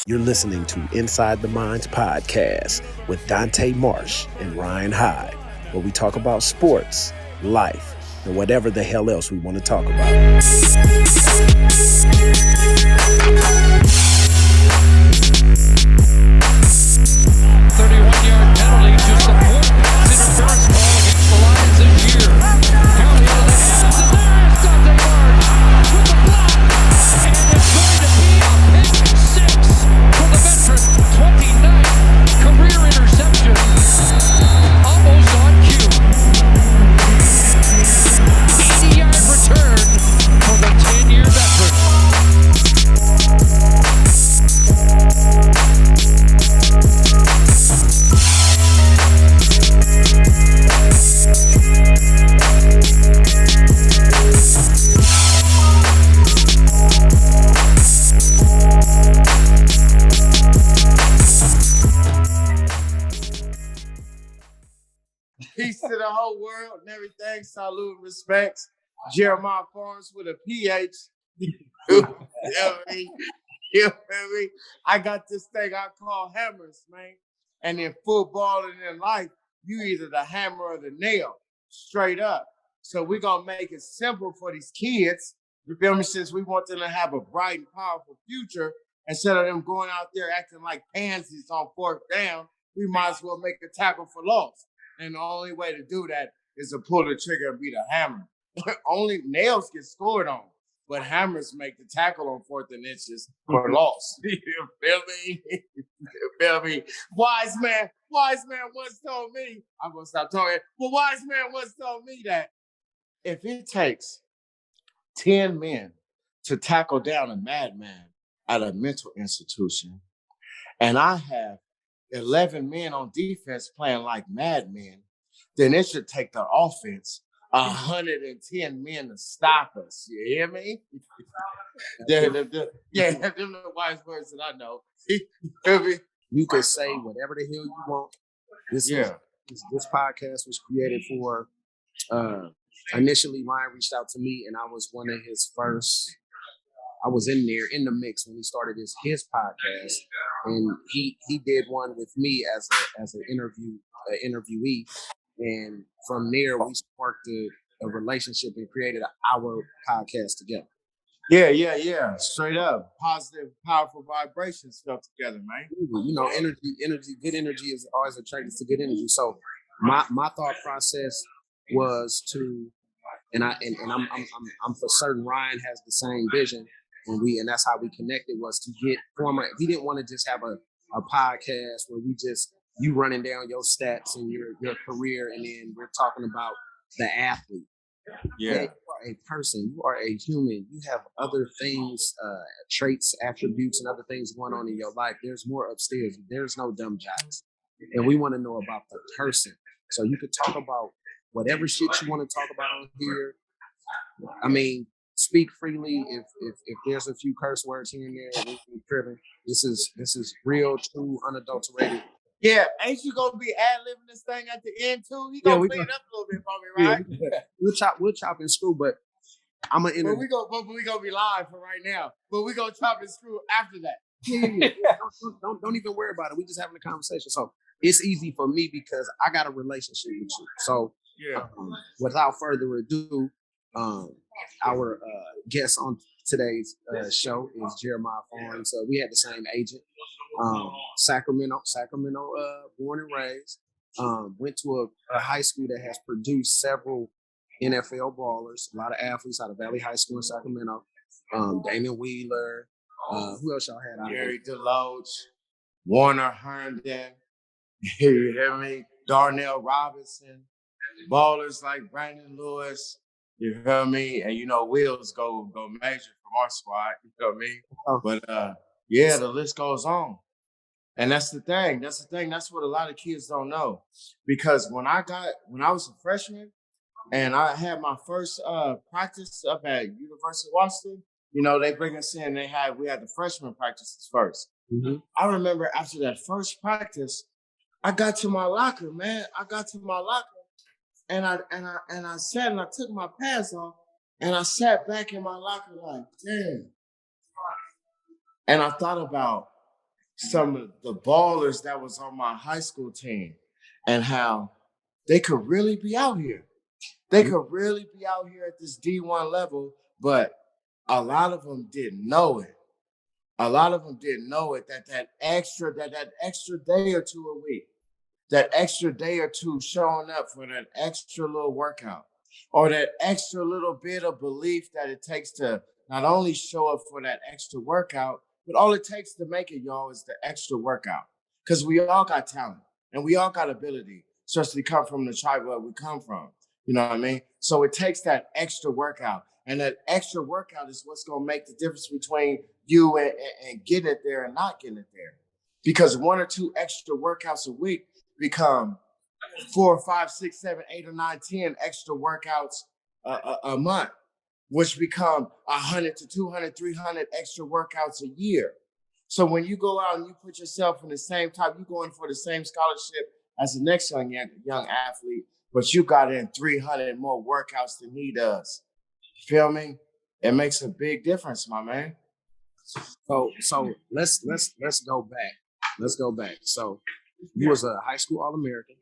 You're listening to Inside the Minds podcast with Dante Marsh and Ryan Hyde, where we talk about sports, life, and whatever the hell else we want to talk about. 31-yard penalty to support pass interference call against the Lions this year. Curly into the hands, and there's Dante Marsh with the block. And it's going to be a pick six for the veteran. 29th career interception. Almost on cue. 80-yard return for the 10-year veteran. Peace to the whole world and everything. Salute and respects. Jeremiah Pharms with a PH. You feel me? You feel me? I got this thing I call hammers, man. And in football and in life, you either the hammer or the nail, straight up. So we're going to make it simple for these kids. You feel me? Since we want them to have a bright and powerful future, instead of them going out there acting like pansies on fourth down, we might as well make a tackle for loss. And the only way to do that is to pull the trigger and be the hammer. Only nails get scored on, but hammers make the tackle on fourth and inches for loss. You feel me? You feel me? Wise man once told me, I'm going to stop talking, but wise man once told me that if it takes 10 men to tackle down a madman at a mental institution, and I have 11 men on defense playing like madmen, then it should take the offense 110 men to stop us. You hear me? Yeah, them the wise words that I know. You hear me? You can say whatever the hell you want. This podcast was created for, initially Ryan reached out to me and I was one of his first. I was in there in the mix when he started his podcast, and he did one with me as an interviewee, and from there we sparked a relationship and created our podcast together. Yeah. Straight up, positive, powerful vibrations felt together, man. You know, energy, good energy is always attracted to good energy. So my thought process was to, and I'm for certain Ryan has the same vision. And that's how we connected, was to get we didn't want to just have a podcast where you running down your stats and your career, and then we're talking about the athlete. Yeah. You are a person, you are a human, you have other things, traits, attributes, and other things going on in your life. There's more upstairs. There's no dumb jocks. And we want to know about the person. So you could talk about whatever shit you want to talk about on here. I mean, speak freely. If there's a few curse words here and there, we can tripping. This is real, true, unadulterated. Yeah, ain't you gonna be ad-libbing this thing at the end too? He gonna clean it up a little bit for me, right? Yeah, we'll chop and screw, but I'm gonna But we gonna be live for right now. But we gonna chop and screw after that. Yeah. Don't even worry about it. We just having a conversation. So it's easy for me because I got a relationship with you. So without further ado, our guest on today's show is Jeremiah Pharms. We had the same agent, Sacramento, born and raised. Went to a high school that has produced several NFL ballers, a lot of athletes out of Valley High School in Sacramento. Damon Wheeler. Who else y'all had out there? Gary Deloach, Warner Herndon. You hear me? Darnell Robinson. Ballers like Brandon Lewis. You feel me? And wheels go major from our squad. You feel me? But the list goes on. And that's the thing. That's what a lot of kids don't know. Because when I was a freshman and I had my first practice up at University of Washington, they bring us in. We had the freshman practices first. Mm-hmm. I remember after that first practice, I got to my locker, man. And I sat and I took my pads off and I sat back in my locker like, damn. And I thought about some of the ballers that was on my high school team and how they could really be out here. They could really be out here at this D1 level, but a lot of them didn't know it. A lot of them didn't know it, that extra day or two a week, that extra day or two showing up for that extra little workout or that extra little bit of belief that it takes to not only show up for that extra workout, but all it takes to make it, y'all, is the extra workout. Because we all got talent and we all got ability, especially come from the tribe where we come from. You know what I mean? So it takes that extra workout. And that extra workout is what's going to make the difference between you and getting it there and not getting it there. Because 1 or 2 extra workouts a week become 4, 5, 6, 7, 8, or 9, 10 extra workouts a month, which become 100 to 200, 300 extra workouts a year. So when you go out and you put yourself in the same type, you go in for the same scholarship as the next young athlete, but you got in 300 more workouts than he does. You feel me? It makes a big difference, my man. So let's go back. Let's go back. So you was a high school All-American.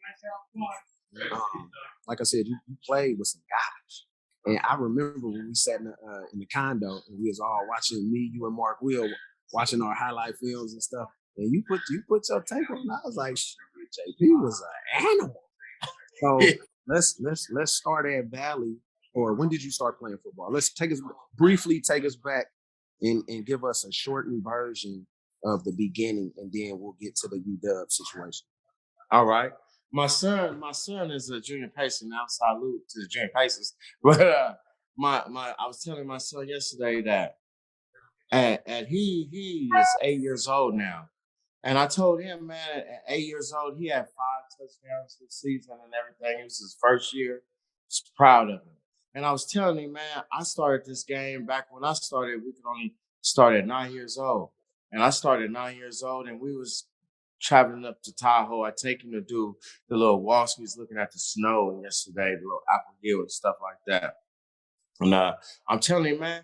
Like I said, you played with some guys. And I remember when we sat in the condo and we was all watching, me, you, and Mark Will, watching our highlight films and stuff. And you put your take on it. I was like, JP was an animal. So let's start at Valley. Or when did you start playing football? Let's briefly take us back and give us a shortened version of the beginning, and then we'll get to the UW situation. All right. My son is a junior pacer now. Salute to the junior pacers. But I was telling my son yesterday that and he is 8 years old now. And I told him, man, at 8 years old, he had 5 touchdowns this season and everything. It was his first year. I was proud of him. And I was telling him, man, I started this game back when I started. We could only start at 9 years old. And I started at 9 years old, and we was traveling up to Tahoe. I take him to do the little walks. We was looking at the snow yesterday, the little Apple Hill and stuff like that. And I'm telling you, man,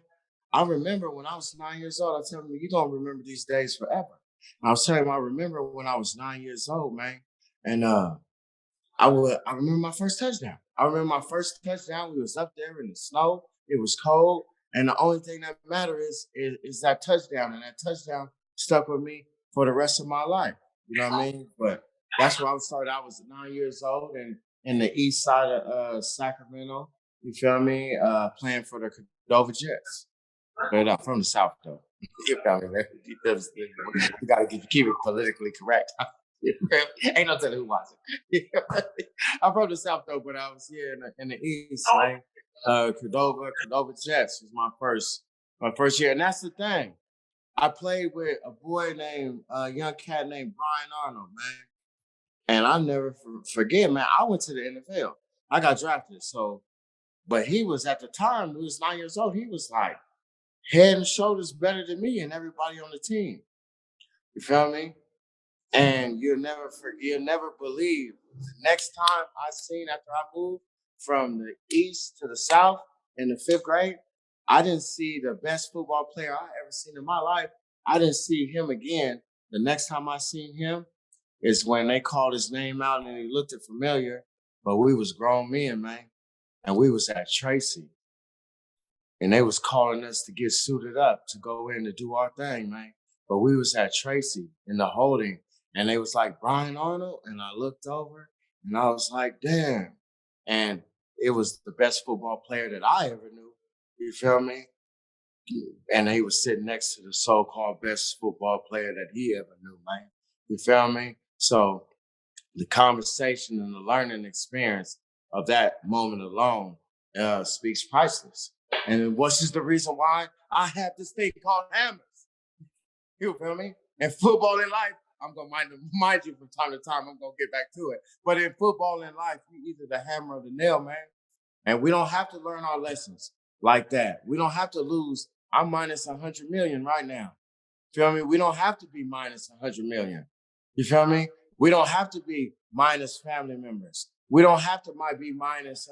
I remember when I was 9 years old. I tell him, you're going to remember these days forever. And I was telling him, I remember when I was 9 years old, man. And I remember my first touchdown. I remember my first touchdown. We was up there in the snow. It was cold. And the only thing that matters is that touchdown. And that touchdown stuck with me for the rest of my life. You know what I mean? But that's where I started. I was 9 years old and in the east side of Sacramento. You feel me? Playing for the Cordova Jets. But I'm from the South, though. You feel me, man? You got to keep it politically correct. Ain't no telling who was it. I'm from the South, though, but I was here in the East, man. Cordova Jets was my first year. And that's the thing. I played with a young cat named Brian Arnold, man. And I never forget, man, I went to the NFL. I got drafted. But he was, at the time, he was 9 years old. He was like head and shoulders better than me and everybody on the team. You feel me? And you'll never believe the next time I seen, after I moved from the East to the South in the 5th grade, I didn't see the best football player I ever seen in my life. I didn't see him again. The next time I seen him is when they called his name out and he looked familiar, but we was grown men, man. And we was at Tracy. And they was calling us to get suited up to go in to do our thing, man. But we was at Tracy in the holding. And they was like, Brian Arnold. And I looked over and I was like, damn. And it was the best football player that I ever knew. You feel me? And he was sitting next to the so-called best football player that he ever knew, man. You feel me? So the conversation and the learning experience of that moment alone speaks priceless. And what's just the reason why I have this thing called hammers? You feel me? And football in life, I'm going to mind you from time to time, I'm going to get back to it. But in football in life, you either the hammer or the nail, man. And we don't have to learn our lessons like that. We don't have to lose. I'm minus 100 million right now. Feel me? We don't have to be minus 100 million. You feel me? We don't have to be minus family members. We don't have to be minus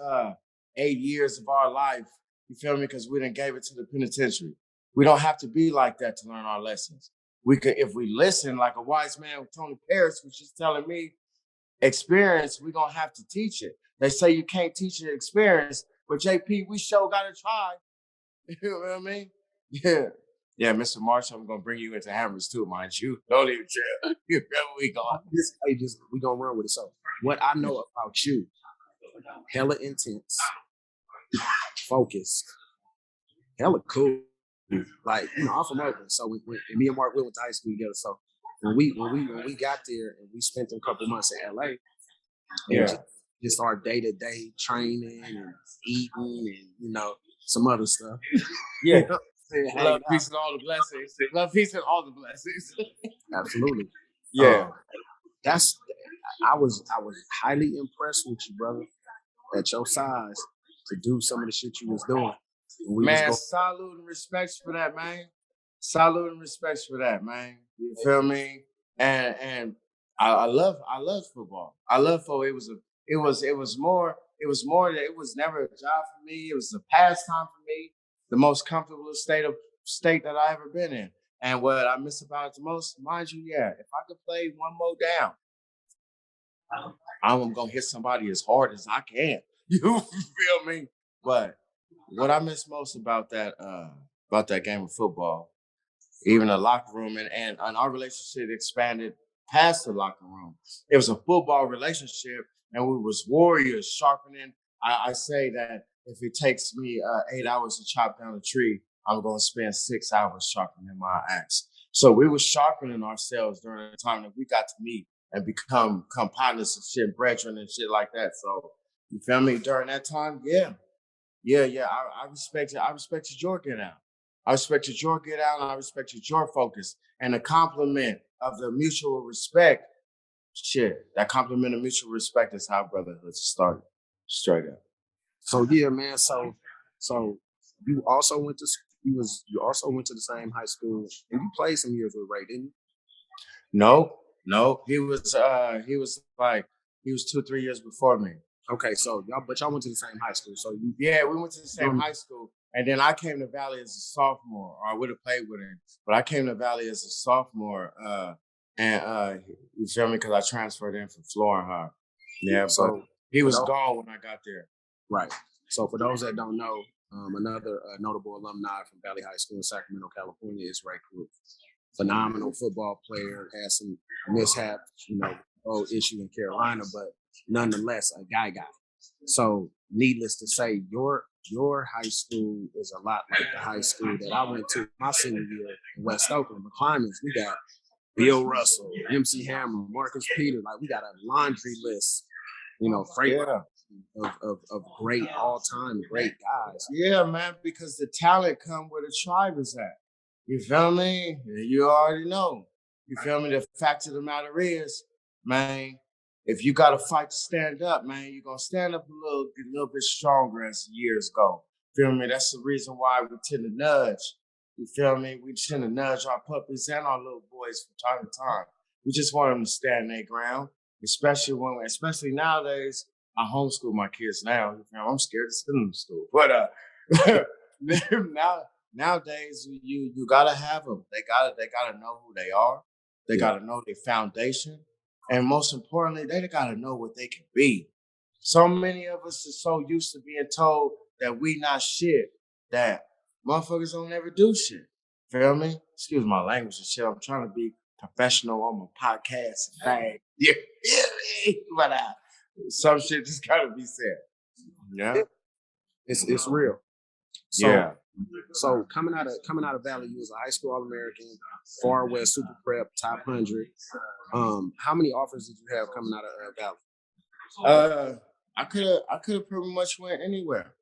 8 years of our life. You feel me? Because we didn't gave it to the penitentiary. We don't have to be like that to learn our lessons. we could, if we listen like a wise man with Tony Paris, which is telling me experience, we're gonna have to teach it. They say you can't teach an experience, but JP, we sure gotta try. You know what I mean? Yeah. Yeah, Mr. Marshall, I'm gonna bring you into Hammers too, mind you. Don't even care. You know where we going. We gonna run with it. So what I know about you, hella intense, focused, hella cool. Like, you know, I'm from Oakland, so and me and Mark we went to high school together. So when we got there and we spent a couple months in LA, and just our day-to-day training and eating and, you know, some other stuff. Yeah. You know, love, peace, and all the blessings. Love, peace, and all the blessings. Absolutely. Yeah. I was highly impressed with you, brother, at your size to do some of the shit you was doing. Man, salute and respect for that, man. Salute and respect for that, man. You feel me? And I love football. I love football. It was more that it was never a job for me. It was a pastime for me. The most comfortable state that I ever been in. And what I miss about it the most, mind you, yeah, if I could play one more down, I'm gonna hit somebody as hard as I can. You feel me? But what I miss most about that game of football, even the locker room and our relationship expanded past the locker room. It was a football relationship, and we was warriors sharpening. I say that if it takes me 8 hours to chop down a tree, I'm going to spend 6 hours sharpening my axe. So we were sharpening ourselves during the time that we got to meet and become partners and shit, brethren and shit like that. So you feel me? During that time, yeah. I respected your get out. I respected your get out, and I respected your focus. And the compliment of the mutual respect, shit, that compliment of mutual respect is how brotherhood started. Straight up. So yeah, man. So you also went to the same high school, and you played some years with Ray, didn't you? No. He was 2-3 years before me. Okay, so y'all went to the same high school. So we went to the same high school, and then I came to Valley as a sophomore. Or I would have played with him, but I came to Valley as a sophomore, and you feel me? Because I transferred in from Florida. Yeah, so but he was gone when I got there. Right. So for those that don't know, another notable alumni from Valley High School in Sacramento, California, is Ray Cruz. Phenomenal football player, had some mishaps, you know, issue in Carolina, but nonetheless a guy. So needless to say, your high school is a lot like the high school that I went to my senior year in West Oakland. The climbers, we got Bill Russell, MC Hammer, Marcus Peter. Like, we got a laundry list, you know, of great all-time great guys. Yeah, man, because the talent come where the tribe is at. You feel me? You already know. You feel me? The fact of the matter is, man, if you got to fight to stand up, man, you're going to stand up a little bit stronger as the years go. Feel me? That's the reason why we tend to nudge. You feel me? We tend to nudge our puppies and our little boys from time to time. We just want them to stand their ground, especially nowadays. I homeschool my kids now. You feel me? I'm scared to send them to school. But nowadays, you gotta have them. They gotta know who they are. They gotta know their foundation. And most importantly, they gotta know what they can be. So many of us are so used to being told that we not shit that motherfuckers don't ever do shit. Feel me? Excuse my language and shit. I'm trying to be professional on my podcast and thing. Yeah, but some shit just gotta be said. Yeah, it's real. So, So coming out of Valley, you was a high school All-American, Far West Super Prep, Top 100. How many offers did you have coming out of Valley? I could have pretty much went anywhere.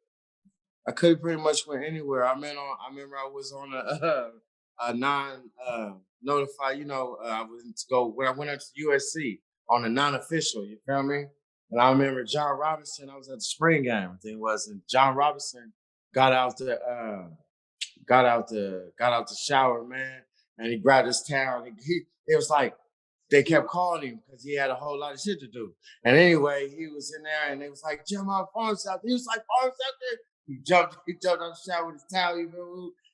I remember I was on a non-notified. I was to go when I went up to USC on a non-official. You feel me? And I remember John Robinson. I was at the spring game. I think it was, and John Robinson got out the shower, man, and he grabbed his towel. And it was like they kept calling him because he had a whole lot of shit to do. And anyway, he was in there, and they was like, Jeremiah Pharms out there. He was like, Pharms out there. He jumped out the shower with his towel.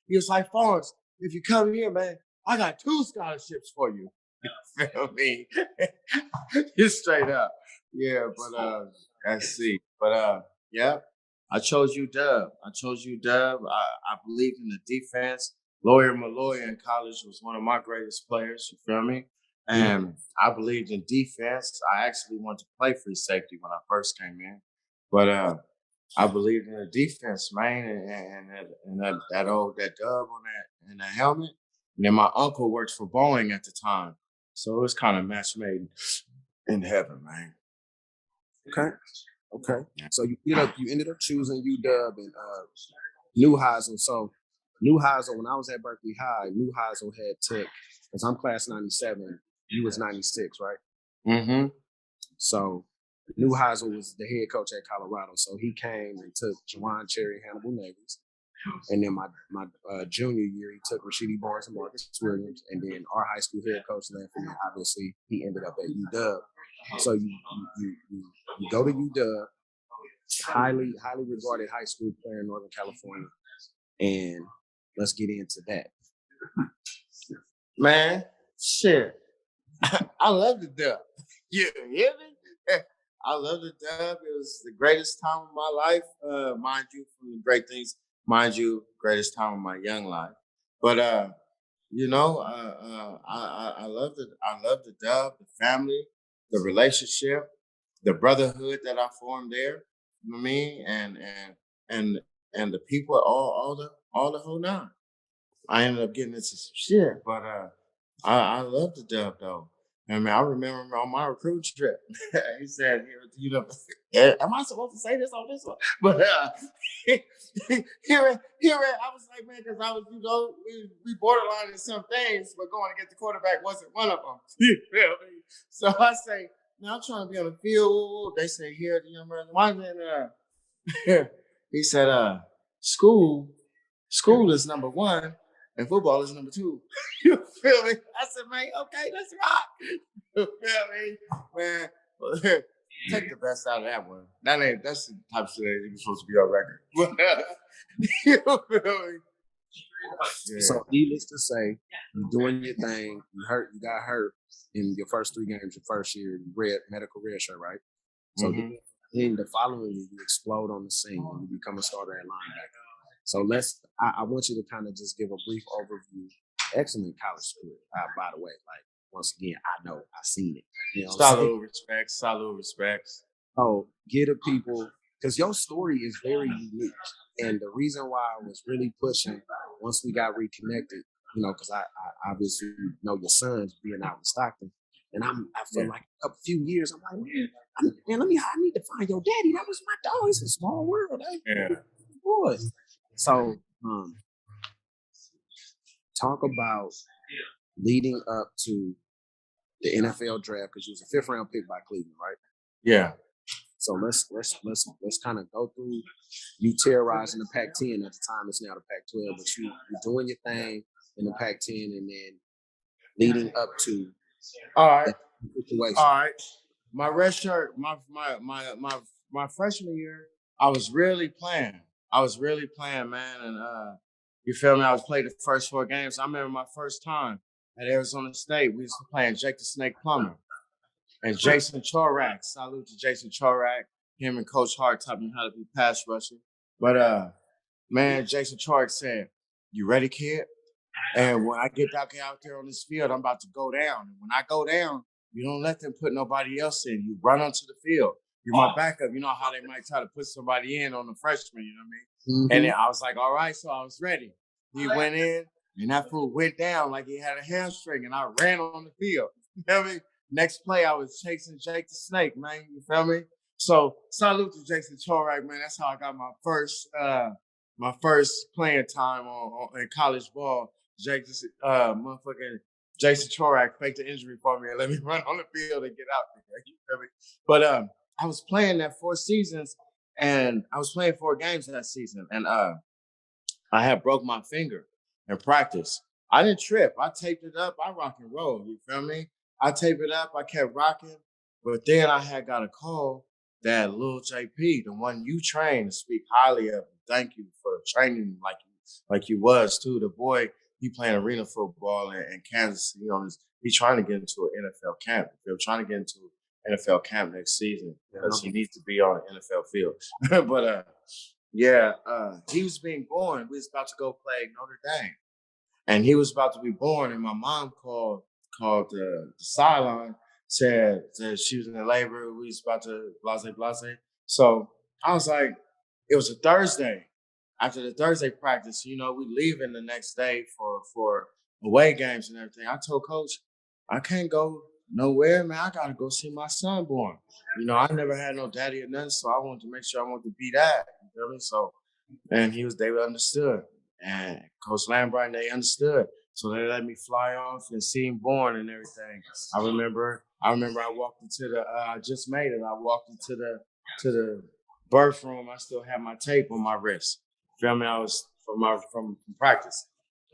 He was like, Pharms, if you come here, man, I got 2 scholarships for you. You feel me? Just straight up. Yeah, but let's see. But yeah, I chose UW. I believed in the defense. Lawyer Malloy in college was one of my greatest players. You feel me? And I believed in defense. I actually wanted to play free safety when I first came in, but I believed in the defense, man, and that dub on that and that helmet. And then my uncle worked for Boeing at the time, so it was kind of match made in heaven, man. Okay. So you ended up choosing UW and New Heisel. So New Heisel, when I was at Berkeley High, New Heisel had took, because I'm class 97, you was 96, right? Mm-hmm. So New Heisel was the head coach at Colorado. So he came and took Jawan Cherry, Hannibal Navis. And then my junior year, he took Rashidi Barnes and Marcus Williams. And then our high school head coach left, and then obviously he ended up at UW. So you go to UW, highly regarded high school player in Northern California, and let's get into that. Man, shit, I love the dub. You hear me? I love the dub. It was the greatest time of my life, mind you, from the great things, mind you, greatest time of my young life. But you know, I love the dub, the family, the relationship, the brotherhood that I formed there. You know what I mean? And and the people, all the whole nine. I ended up getting into some shit, but I love the dub though. I mean, I remember on my recruit trip, he said, "You know, am I supposed to say this on this one?" But here, I was like, man, because I was, we borderline in some things, but going to get the quarterback wasn't one of them. You feel me? So I say, man, I'm trying to be on the field. They say, here, the young man, why then? He said, school is number 1 and football is number 2. You feel me? I said, man, okay, let's rock. You feel me? Man, take the best out of that one. That's the type of shit that you're supposed to be on record. You feel me? Yeah. So needless to say, you're doing your thing, you got hurt in your first 3 games, your first year, medical red shirt, right? So then the following year, you explode on the scene and you become a starter at linebacker. So I want you to kind of just give a brief overview. Excellent college career, by the way. Like, once again, I know, I've seen it. You know, salute respects. Oh, get the people, because your story is very unique. And the reason why I was really pushing once we got reconnected, because I obviously know your sons being out in Stockton. And I feel like a few years, I'm like, man, I need to find your daddy. That was my dog. It's a small world. Yeah. Boy. So talk about leading up to the NFL draft, because you was a 5th round pick by Cleveland, right? Yeah. So let's kind of go through you terrorizing the Pac-10 at the time. It's now the Pac-12, but you're doing your thing in the Pac-10, and then leading up to all right. Situation. All right. My red shirt, my freshman year, I was really playing, man. And you feel me? I was playing the first 4 games. I remember my first time at Arizona State. We used to play Jake the Snake Plummer and Jason Chorak. Salute to Jason Chorak. Him and Coach Hart taught me how to be pass rusher. But man, Jason Chorak said, "You ready, kid? And when I get out there on this field, I'm about to go down. And when I go down, you don't let them put nobody else in. You run onto the field. You're my backup. You know how they might try to put somebody in on the freshman, you know what I mean?" Mm-hmm. And then I was like, all right, so I was ready. He went in, and that fool went down like he had a hamstring, and I ran on the field. You feel me? Next play, I was chasing Jake the Snake, man. You feel me? So salute to Jason Chorak, man. That's how I got my first playing time in college ball. Motherfucking Jason Chorak faked the injury for me and let me run on the field and get out there. You feel me? But I was playing that 4 seasons, and I was playing 4 games that season, and I had broke my finger in practice. I didn't trip. I taped it up. I rock and roll. You feel me? I taped it up. I kept rocking. But then I had got a call that Lil JP, the one you trained, to speak highly of, thank you for training like you was too. The boy he playing arena football in Kansas City. He's trying to get into an NFL camp. They're trying to get into an NFL camp next season because he needs to be on an NFL field. But he was being born. We was about to go play Notre Dame, and he was about to be born. And my mom called the sideline, said she was in labor. We was about to blase. So I was like, it was a Thursday. After the Thursday practice, we leaving the next day for away games and everything. I told coach, I can't go nowhere, man. I gotta go see my son born. I never had no daddy or nothing, so I wanted to make sure I wanted to be that. You feel me? So, and they understood. And Coach Lambright, they understood. So they let me fly off and see him born and everything. I remember I walked into I just made it. I walked into the birth room. I still had my tape on my wrist. Feel me? I was from practice.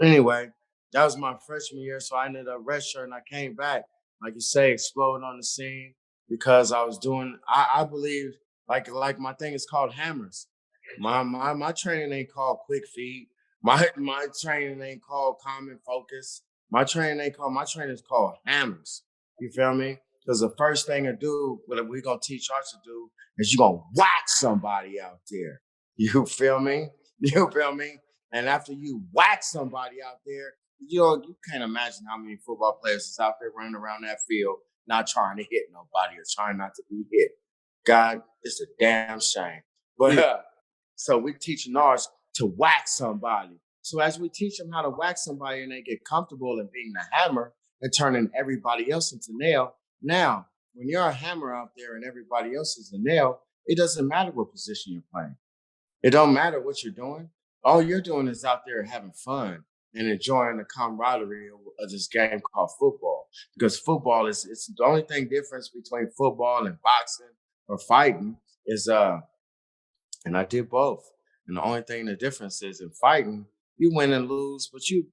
Anyway, that was my freshman year, so I ended up redshirting and I came back, like you say, exploding on the scene because I was doing. I believe like my thing is called hammers. My training ain't called quick feet. My training ain't called common focus. My training is called hammers. You feel me? Because the first thing to do, what we're gonna teach us to do, is you're gonna whack somebody out there. You feel me? You feel me? And after you whack somebody out there, you can't imagine how many football players is out there running around that field, not trying to hit nobody or trying not to be hit. God, it's a damn shame. But so we're teaching ours to whack somebody. So as we teach them how to whack somebody and they get comfortable in being the hammer and turning everybody else into nail. Now, when you're a hammer out there and everybody else is a nail, it doesn't matter what position you're playing. It don't matter what you're doing. All you're doing is out there having fun and enjoying the camaraderie of this game called football. Because football it's the only thing difference between football and boxing or fighting is and I did both. And the only thing the difference is in fighting, you win and lose, but you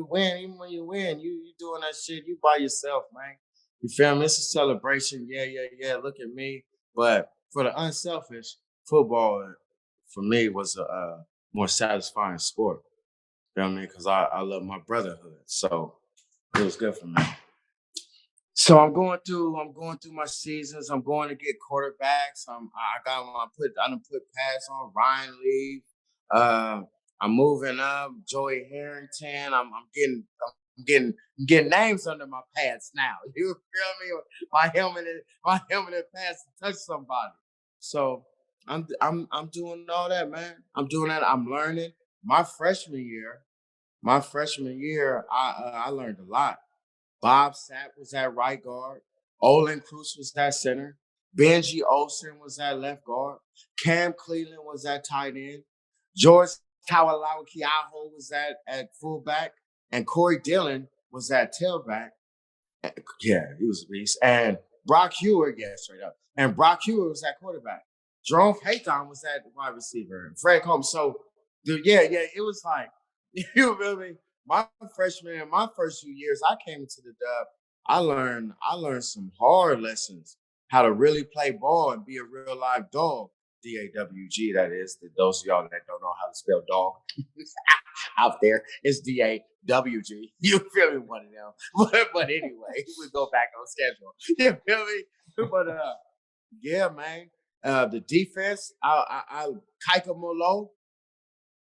win. Even when you win, you doing that shit, you by yourself, man. You feel me? It's a celebration. Yeah. Look at me. But for the unselfish, football for me was a more satisfying sport. You know what I mean? Because I love my brotherhood. So it was good for me. So I'm going through my seasons. I'm going to get quarterbacks. I done put pads on Ryan Lee. I'm moving up, Joey Harrington. I'm getting names under my pads now. You feel me? My helmet pads to touch somebody. So I'm doing all that, man. I'm doing that. I'm learning. My freshman year, I learned a lot. Bob Sapp was at right guard. Olin Cruz was at center. Benji Olsen was at left guard. Cam Cleveland was at tight end. George Tawalawakiaho was at fullback. And Corey Dillon was at tailback. Yeah, he was a beast. And Brock Hewer, straight up. And Brock Hewer was at quarterback. Jerome Payton was at wide receiver. And Fred Combs. So, it was like, you feel me? My first few years, I came into the dub. I learned some hard lessons, how to really play ball and be a real live dog. DAWG, that is. Those of y'all that don't know how to spell dog out there, it's DAWG. You feel me, one of them. But anyway, we go back on schedule. You feel me? But yeah, man. The defense, I Kaika Molo,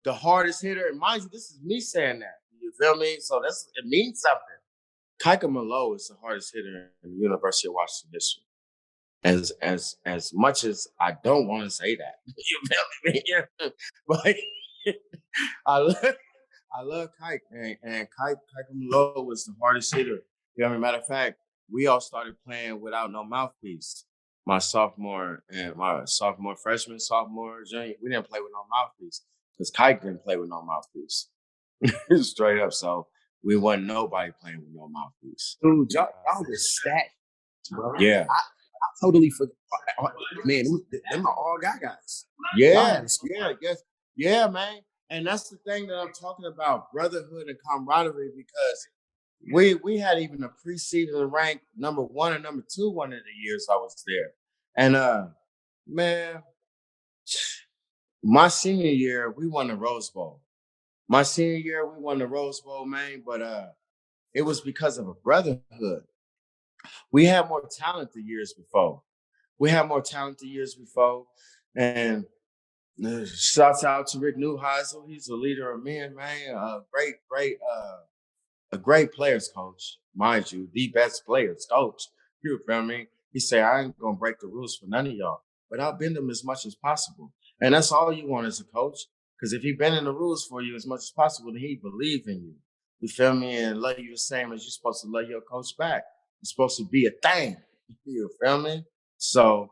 the hardest hitter. And mind you, this is me saying that. You feel me? So it means something. Kaika Malo is the hardest hitter in the University of Washington history. As much as I don't want to say that, you feel me? Yeah. But I love Kike, and Kaika Malo was the hardest hitter. You know, matter of fact, we all started playing without no mouthpiece. My sophomore, freshman, sophomore, junior, we didn't play with no mouthpiece because Kike didn't play with no mouthpiece. Straight up. So we wasn't nobody playing with no mouthpiece. Dude, y'all was stacked, bro. Yeah. I totally forgot. Man, them are all guys. Yeah, man. And that's the thing that I'm talking about, brotherhood and camaraderie, because we had even a preseason rank number 1 and number 2 one of the years I was there. And man, my senior year, we won the Rose Bowl. My senior year, we won the Rose Bowl, man, but it was because of a brotherhood. We had more talent the years before. And shouts out to Rick Neuheisel. He's a leader of men, man. A great players coach, mind you, the best players coach. You feel me? He said, I ain't gonna break the rules for none of y'all, but I'll bend them as much as possible. And that's all you want as a coach. Because if he bending the rules for you as much as possible, then he believe in you. You feel me? And love you the same as you're supposed to love your coach back. It's supposed to be a thing. You feel me? So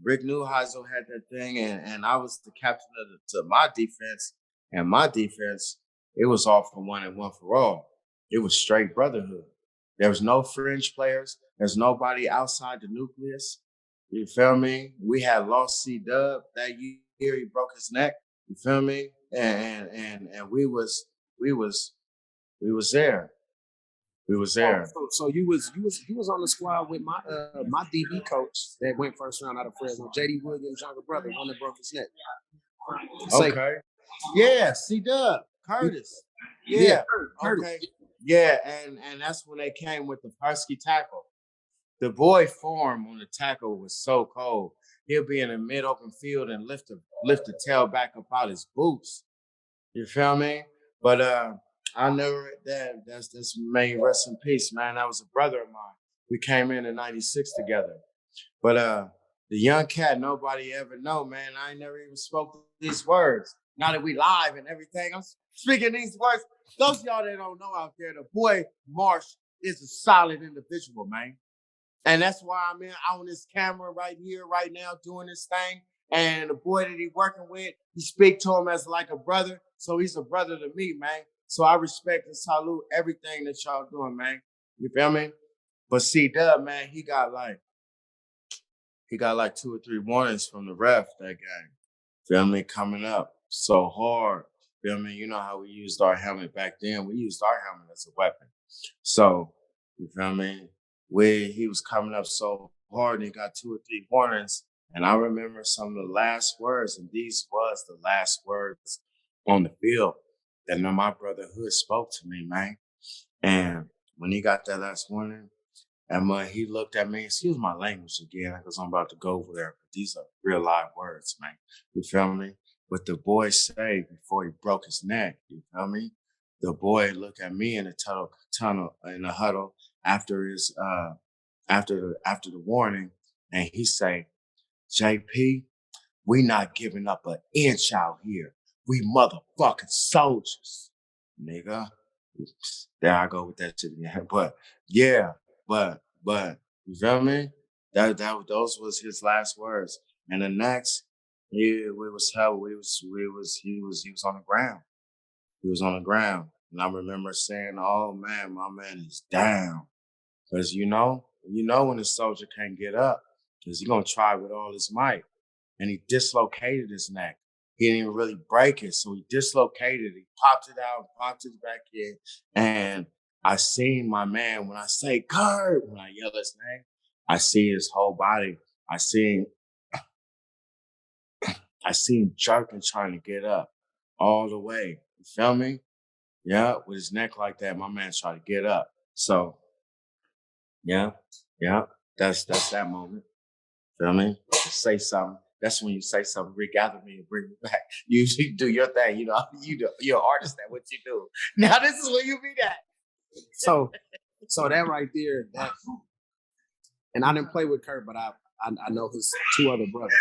Rick Neuheisel had that thing, and I was the captain to my defense. And my defense, it was all for one and one for all. It was straight brotherhood. There was no fringe players. There's nobody outside the nucleus. You feel me? We had lost C-Dub that year. He broke his neck. You feel me? And we was there. We was there. So you was on the squad with my DB coach that went first round out of Fresno, JD Williams' younger brother, one that broke his neck. Okay. Yeah, C-Dub, Curtis. Yeah. Curtis. Okay. Yeah, and that's when they came with the Husky tackle. The boy form on the tackle was so cold. He'll be in a mid-open field and lift the tail back up out his boots. You feel me? But I never that's may rest in peace, man. That was a brother of mine. We came in '96 together. But the young cat, nobody ever know, man. I ain't never even spoke these words. Now that we live and everything, I'm speaking these words. Those of y'all that don't know out there, the boy Marsh is a solid individual, man. And that's why I'm on this camera right here, right now, doing this thing. And the boy that he working with, he speak to him as like a brother. So he's a brother to me, man. So I respect and salute everything that y'all doing, man. You feel me? But C-Dub, man, he got like 2 or 3 warnings from the ref that game. Feel me? Coming up so hard. Feel me? You know how we used our helmet back then. We used our helmet as a weapon. So, you feel me? He was coming up so hard and he got 2 or 3 warnings. And I remember some of the last words, and these was the last words on the field that my brotherhood spoke to me, man. And when he got that last warning, and when he looked at me, excuse my language again, because I'm about to go over there, but these are real live words, man. You feel me? What the boy said before he broke his neck, you feel me? The boy looked at me in the tunnel in the huddle after his after the warning, and he say, JP, we not giving up an inch out here. We motherfucking soldiers, nigga. There I go with that shit again. But yeah, but you feel me? Those was his last words. And the next, he was on the ground. He was on the ground. And I remember saying, oh man, my man is down. Because you know when a soldier can't get up, because he's gonna try with all his might. And he dislocated his neck. He didn't even really break it. So he dislocated. He popped it out, popped it back in. And I seen my man, when I say Kurt, when I yell his name, I see his whole body. I seen him jerking, trying to get up all the way. You feel me? Yeah, with his neck like that, my man's trying to get up. So, yeah, that's that moment. Feel me? Say something. That's when you say something, regather me and bring me back. You do your thing. You know, you're an artist at what you do. Now this is where you be at. So that right there, and I didn't play with Kurt, but I know his 2 other brothers.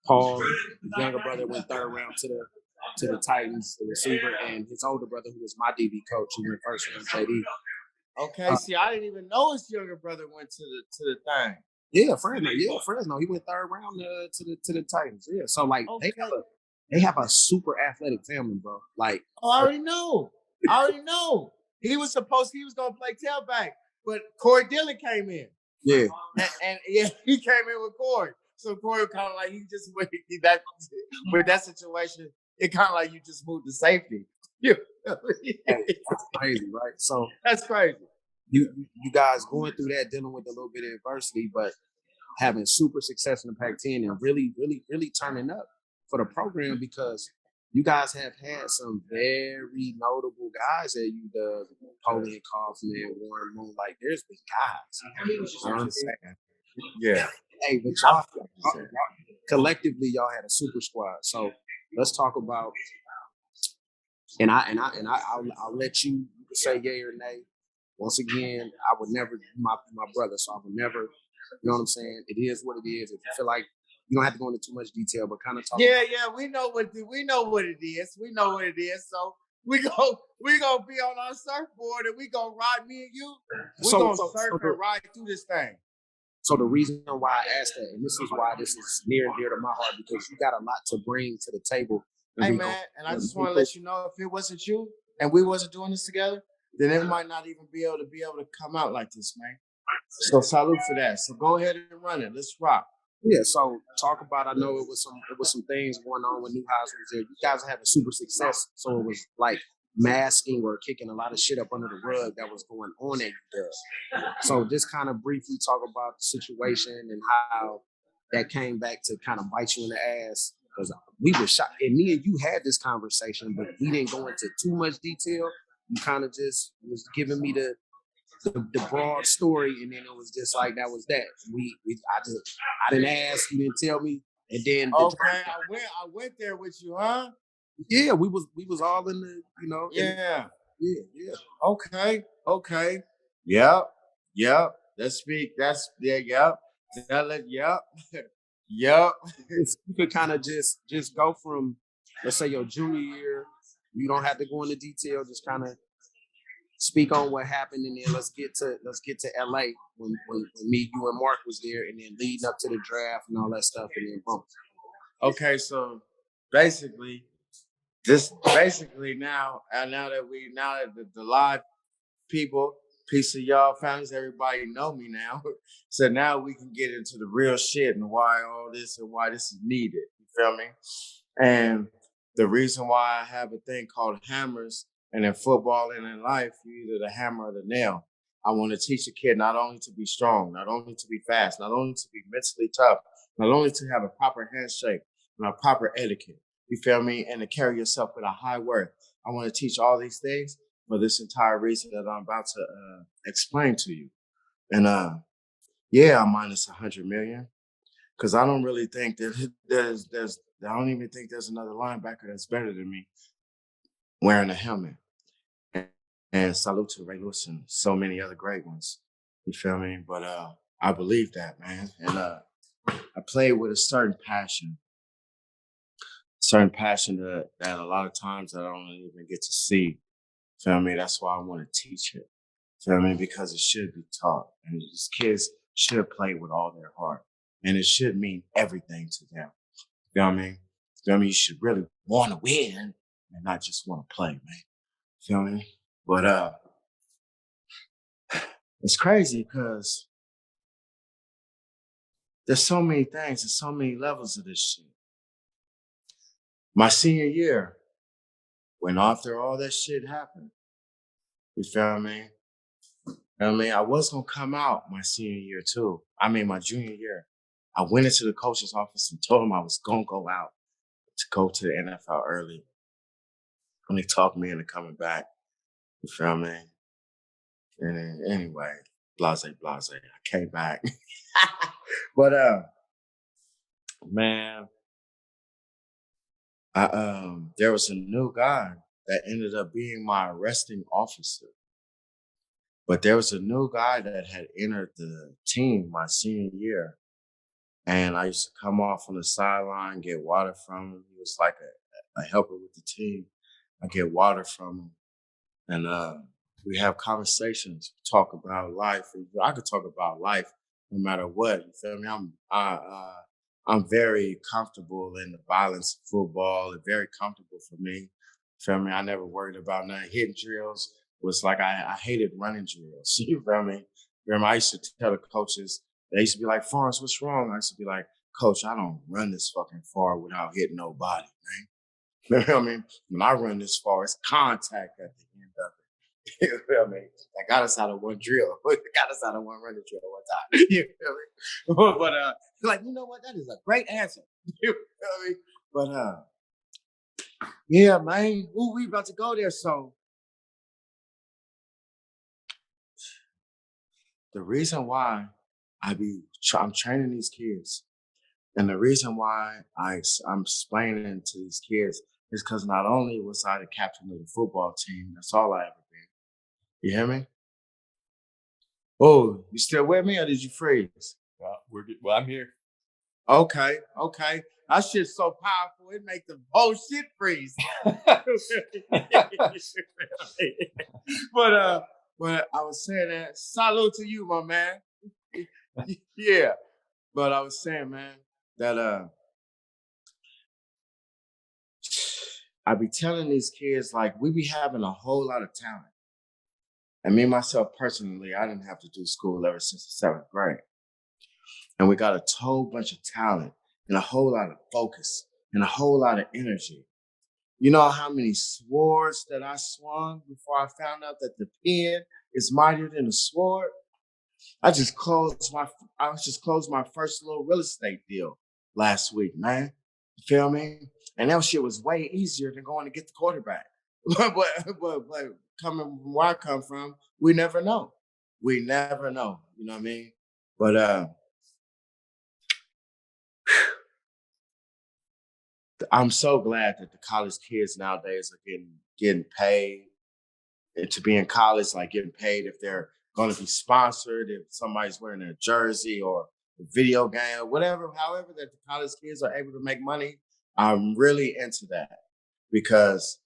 Paul, his younger brother, went 3rd round to the Titans, the receiver, and his older brother, who was my DB coach, who went 1st round, JD. Okay, see, I didn't even know his younger brother went to the thing. Yeah, Fresno. He went 3rd round to the Titans. Yeah, so like okay. they have a super athletic family, bro. Like, I already know. He was gonna play tailback, but Corey Dillon came in. Yeah, and yeah, he came in with Corey. So Corey kind of like he just with that situation. It kind of like you just moved to safety. Yeah, that's crazy, right? So that's crazy. You guys going through that, dealing with a little bit of adversity, but having super success in the Pac-10 and really, really, really turning up for the program, because you guys have had some very notable guys at UW, Napoleon Kaufman, Warren Moon. Like, there's been guys. You know what I'm saying? Yeah. Hey, but y'all collectively, y'all had a super squad. So let's talk about. I'll let you say yay or nay. Once again, I would never my brother, so I would never. You know what I'm saying? It is what it is. If you feel like you don't have to go into too much detail, but kind of talk. Yeah, we know what it is. We know what it is. So we gonna be on our surfboard and we gonna ride, me and you. We gonna surf and ride through this thing. So the reason why I asked that, and this is why this is near and dear to my heart, because you got a lot to bring to the table. Hey man, and I just want to let you know, if it wasn't you and we wasn't doing this together, then it might not even be able to come out like this, man. So salute for that. So go ahead and run it. Let's rock. Yeah, so talk about. I know it was some things going on when Newhouse was there. You guys are having super success, so it was like masking or kicking a lot of shit up under the rug that was going on at UW. So just kind of briefly talk about the situation and how that came back to kind of bite you in the ass, because we were shocked. And me and you had this conversation, but we didn't go into too much detail. You kind of just was giving me the broad story, and then it was just like that was that. I didn't ask, you didn't tell me, and then I went there with you, huh? Yeah, we was all in the, you know. Yeah. Yeah. Okay. Yep. Let's speak. Yep. Yep. You could kind of just go from, let's say, your junior year. You don't have to go into detail. Just kind of speak on what happened, and then let's get to LA when me, you, and Mark was there, and then leading up to the draft and all that stuff, and then boom. Okay, so basically now that the live people, piece of y'all families, everybody know me now. So now we can get into the real shit and why all this and why this is needed. You feel me? And the reason why I have a thing called hammers, and in football and in life, you're either the hammer or the nail. I want to teach a kid not only to be strong, not only to be fast, not only to be mentally tough, not only to have a proper handshake and a proper etiquette. You feel me? And to carry yourself with a high worth. I want to teach all these things for this entire reason that I'm about to explain to you. And I'm minus 100 million, because I don't really think that I don't even think there's another linebacker that's better than me wearing a helmet. And salute to Ray Lewis and so many other great ones. You feel me? But I believe that, man. And I play with a certain passion that a lot of times I don't even get to see. Feel me? That's why I want to teach it. Feel me? Because it should be taught. And these kids should play with all their heart. And it should mean everything to them. Feel me? Feel me? You should really want to win and not just want to play, man. Feel me? But it's crazy because there's so many things, there's so many levels of this shit. My senior year, when after all that shit happened, you feel me? I was gonna come out my senior year too. My junior year. I went into the coach's office and told him I was gonna go out to go to the NFL early. And they talked me into coming back. You feel me? And then, anyway, blase. I came back. But man, there was a new guy that ended up being my arresting officer. But there was a new guy that had entered the team my senior year. And I used to come off on the sideline, get water from him. He was like a helper with the team. I get water from him. And we have conversations, talk about life. I could talk about life no matter what. You feel me? I'm very comfortable in the violence of football. It's very comfortable for me. You feel me? I never worried about nothing. Hitting drills was like I hated running drills. You feel me? I used to tell the coaches, they used to be like, Pharms, what's wrong? I used to be like, Coach, I don't run this fucking far without hitting nobody, man. You feel me? When I run this far, it's contact at the end of it. You feel me? That got us out of one drill. Got us out of one running drill one time. You feel me? But like, you know what? That is a great answer. You feel me? But Yeah, man. Ooh, we about to go there. So the reason why I'm training these kids, and the reason why I'm explaining to these kids is because not only was I the captain of the football team, that's all I ever been. You hear me? Oh, you still with me or did you freeze? We're good. Well, I'm here. Okay. That shit's so powerful, it make the whole shit freeze. But I was saying that salute to you, my man. Yeah. But I was saying, man, that I be telling these kids like we be having a whole lot of talent. And me myself personally, I didn't have to do school ever since the 7th grade. And we got a whole bunch of talent and a whole lot of focus and a whole lot of energy. You know how many swords that I swung before I found out that the pen is mightier than the sword? I just closed my first little real estate deal last week, man. You feel me? And that shit was way easier than going to get the quarterback. but coming from where I come from, we never know. We never know. You know what I mean? But I'm so glad that the college kids nowadays are getting paid and to be in college, like getting paid if they're going to be sponsored, if somebody's wearing a jersey or a video game or whatever, however that the college kids are able to make money. I'm really into that because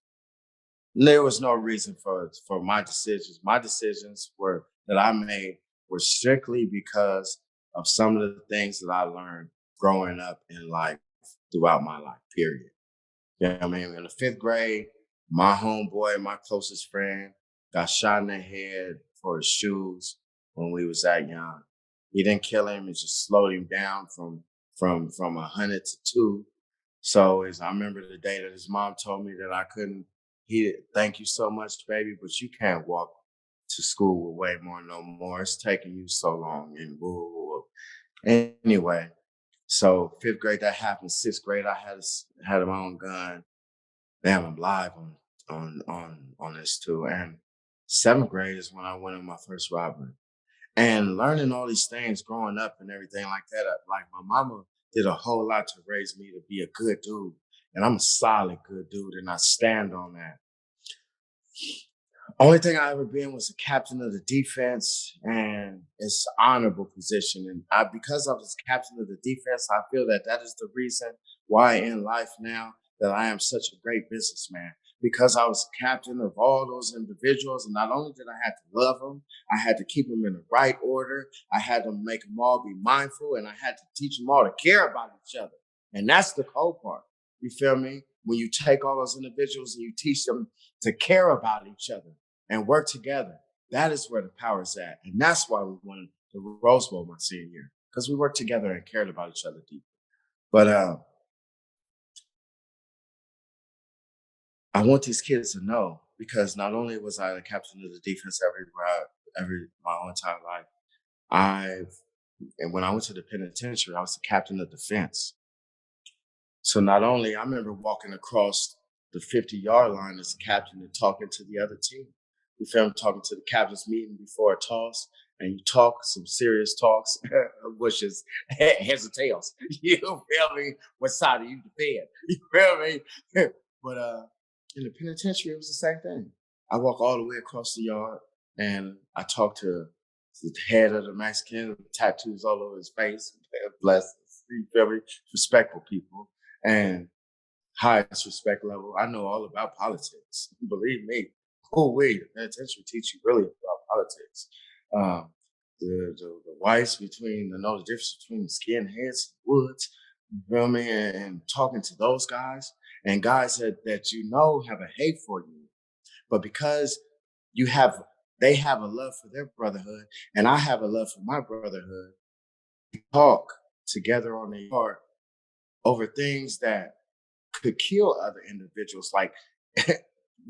there was no reason for my decisions. My decisions were that I made were strictly because of some of the things that I learned growing up in life throughout my life, period. You know what I mean? In the 5th grade, my homeboy, my closest friend, got shot in the head for his shoes when we was that young. He didn't kill him; it just slowed him down from 100 to 2. So I remember the day that his mom told me that I couldn't. Thank you so much, baby, but you can't walk to school with Waymore no more. It's taking you so long. And woo, woo, woo. Anyway, so 5th grade that happened. 6th grade, I had my own gun. Damn, I'm live on this too. And 7th grade is when I went on my first robbery. And learning all these things growing up and everything like that, like my mama did a whole lot to raise me to be a good dude. And I'm a solid good dude, and I stand on that. Only thing I ever been was a captain of the defense, and it's an honorable position. And because I was captain of the defense, I feel that that is the reason why in life now that I am such a great businessman. Because I was captain of all those individuals, and not only did I have to love them, I had to keep them in the right order. I had to make them all be mindful, and I had to teach them all to care about each other. And that's the cool part. You feel me? When you take all those individuals and you teach them to care about each other and work together. That is where the power is at. And that's why we won the Rose Bowl my senior year, because we worked together and cared about each other deeply. But I want these kids to know, because not only was I the captain of the defense my whole entire life, and when I went to the penitentiary, I was the captain of defense. So not only, I remember walking across the 50-yard line as a captain and talking to the other team. You feel me? Talking to the captain's meeting before a toss, and you talk some serious talks, which is heads or tails. You feel me? What side are you defend? You feel me? But in the penitentiary, it was the same thing. I walk all the way across the yard, and I talk to the head of the Mexican with tattoos all over his face. Bless, you feel me? Respectful people. And highest respect level. I know all about politics. Believe me. Oh wait, penitentiary teach you really about politics. The whites know the difference between the skinheads and woods. You feel me? And talking to those guys and guys that you know have a hate for you, but because they have a love for their brotherhood, and I have a love for my brotherhood. We talk together on the yard over things that could kill other individuals. Like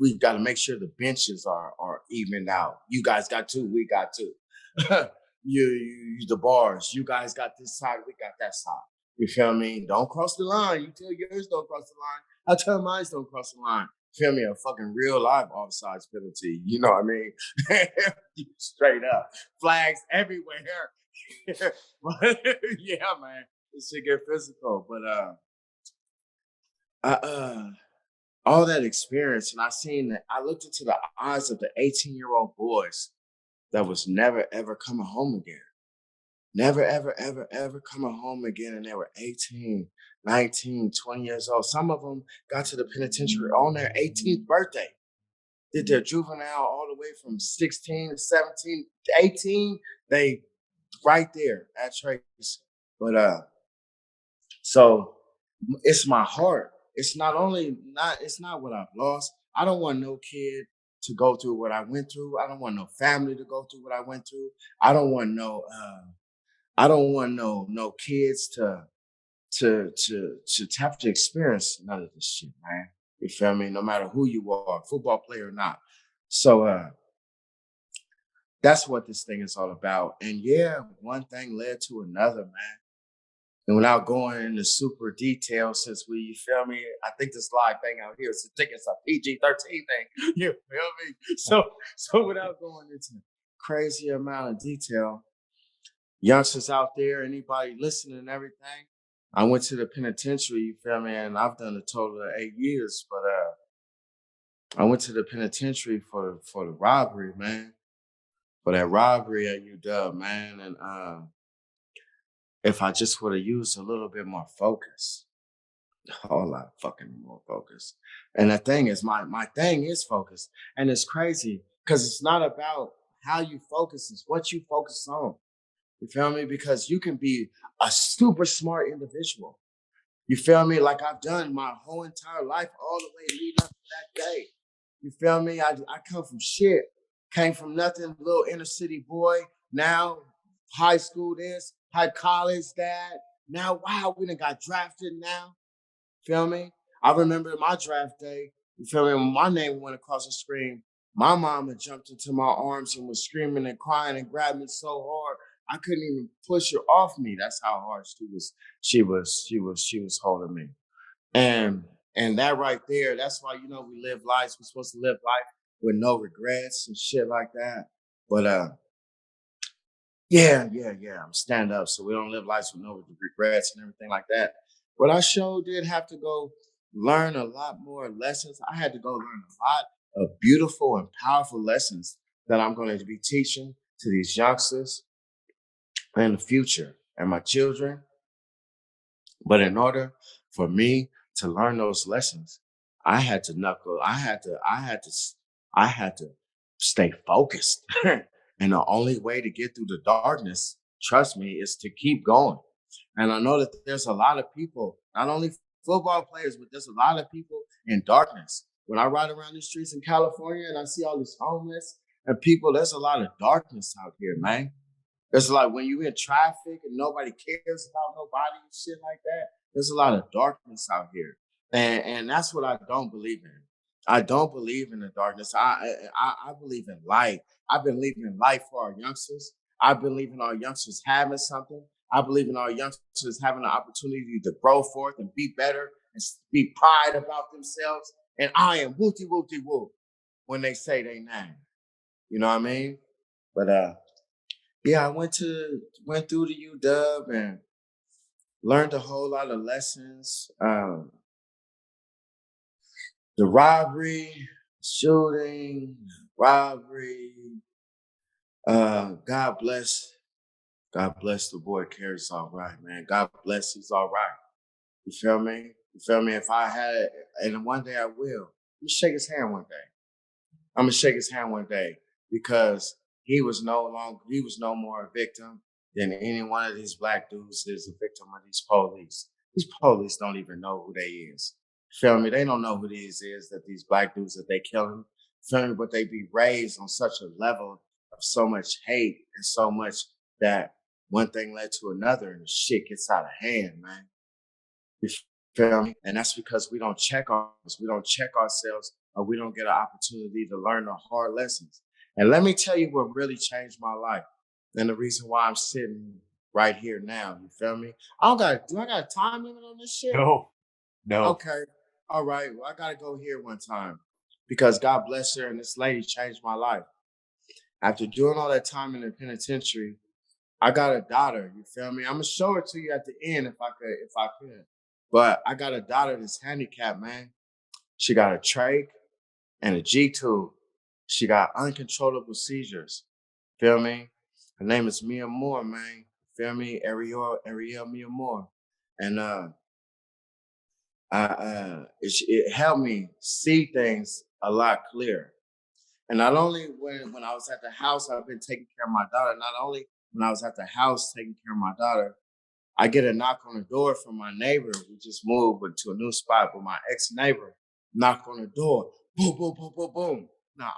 we got to make sure the benches are evened out. You guys got two, we got two. The bars, you guys got this side, we got that side. You feel me? Don't cross the line. You tell yours don't cross the line. I tell them eyes don't cross the line. Feel me? A fucking real live offsides penalty. You know what I mean? Straight up. Flags everywhere. But yeah, man. This shit get physical. But all that experience, and I looked into the eyes of the 18-year-old boys that was never ever coming home again. Never, ever, ever, ever coming home again. And they were 18, 19, 20 years old. Some of them got to the penitentiary on their 18th birthday. Did their juvenile all the way from 16 to 17 to 18. They right there at Trace. But so it's my heart. It's not what I've lost. I don't want no kid to go through what I went through. I don't want no family to go through what I went through. I don't want no kids to have to experience none of this shit, man. You feel me? No matter who you are, football player or not. So that's what this thing is all about. And yeah, one thing led to another, man. And without going into super detail, since you feel me, I think this live thing out here is it's a PG-13 thing. You feel me? So without going into crazy amount of detail, youngsters out there, anybody listening and everything, I went to the penitentiary, you feel me, and I've done a total of 8 years, but I went to the penitentiary for the robbery, man. For that robbery at UW, man. And if I just would have used a little bit more focus, a whole lot fucking more focus. And the thing is, my thing is focus. And it's crazy because it's not about how you focus, it's what you focus on. You feel me? Because you can be a super smart individual. You feel me? Like I've done my whole entire life, all the way leading up to that day. You feel me? I come from shit. Came from nothing, little inner city boy. Now, high school this, high college that. Now, wow, we done got drafted now. Feel me? I remember my draft day. You feel me? When my name went across the screen, my mama jumped into my arms and was screaming and crying and grabbed me so hard I couldn't even push her off me. That's how hard she was holding me. And that right there, that's why we live lives. We're supposed to live life with no regrets and shit like that. But yeah, I'm stand up. So we don't live lives with no regrets and everything like that. But I sure did have to go learn a lot more lessons. I had to go learn a lot of beautiful and powerful lessons that I'm going to be teaching to these youngsters in the future and my children. But in order for me to learn those lessons, I had to stay focused. And the only way to get through the darkness, trust me, is to keep going. And I know that there's a lot of people, not only football players, but there's a lot of people in darkness. When I ride around the streets in California and I see all these homeless and people, there's a lot of darkness out here, man. It's like when you're in traffic and nobody cares about nobody and shit like that. There's a lot of darkness out here, and that's what I don't believe in. I don't believe in the darkness. I believe in light. I believe in life for our youngsters. I believe in our youngsters having something. I believe in our youngsters having the opportunity to grow forth and be better and be pride about themselves. And I am wooty wooty woo when they say they name. You know what I mean? But yeah, I went through the UW and learned a whole lot of lessons. The robbery, shooting, robbery. God bless. God bless the boy Carrie's all right, man. God bless he's all right. You feel me? You feel me? If I had it, and one day I will, I'm gonna shake his hand one day. I'm gonna shake his hand one day because he was no more a victim than any one of these black dudes is a victim of these police. These police don't even know who they is. Feel me? They don't know who these is, that these black dudes that they killing. Feel me? But they be raised on such a level of so much hate and so much that one thing led to another and the shit gets out of hand, man. You feel me? And that's because we don't check ourselves, or we don't get an opportunity to learn the hard lessons. And let me tell you what really changed my life. And the reason why I'm sitting right here now, you feel me? Do I got a time limit on this shit? No. Okay. All right, well, I gotta go here one time because God bless her and this lady changed my life. After doing all that time in the penitentiary, I got a daughter. You feel me? I'm gonna show it to you at the end if I could. But I got a daughter that's handicapped, man. She got a trach and a G tube. She got uncontrollable seizures. Feel me? Her name is Mia Moore, man. Feel me? Ariel Mia Moore. And it helped me see things a lot clearer. And not only when I was at the house, I've been taking care of my daughter. Not only when I was at the house taking care of my daughter, I get a knock on the door from my neighbor. We just moved to a new spot, but my ex neighbor knocked on the door. Boom, boom, boom, boom, boom. Now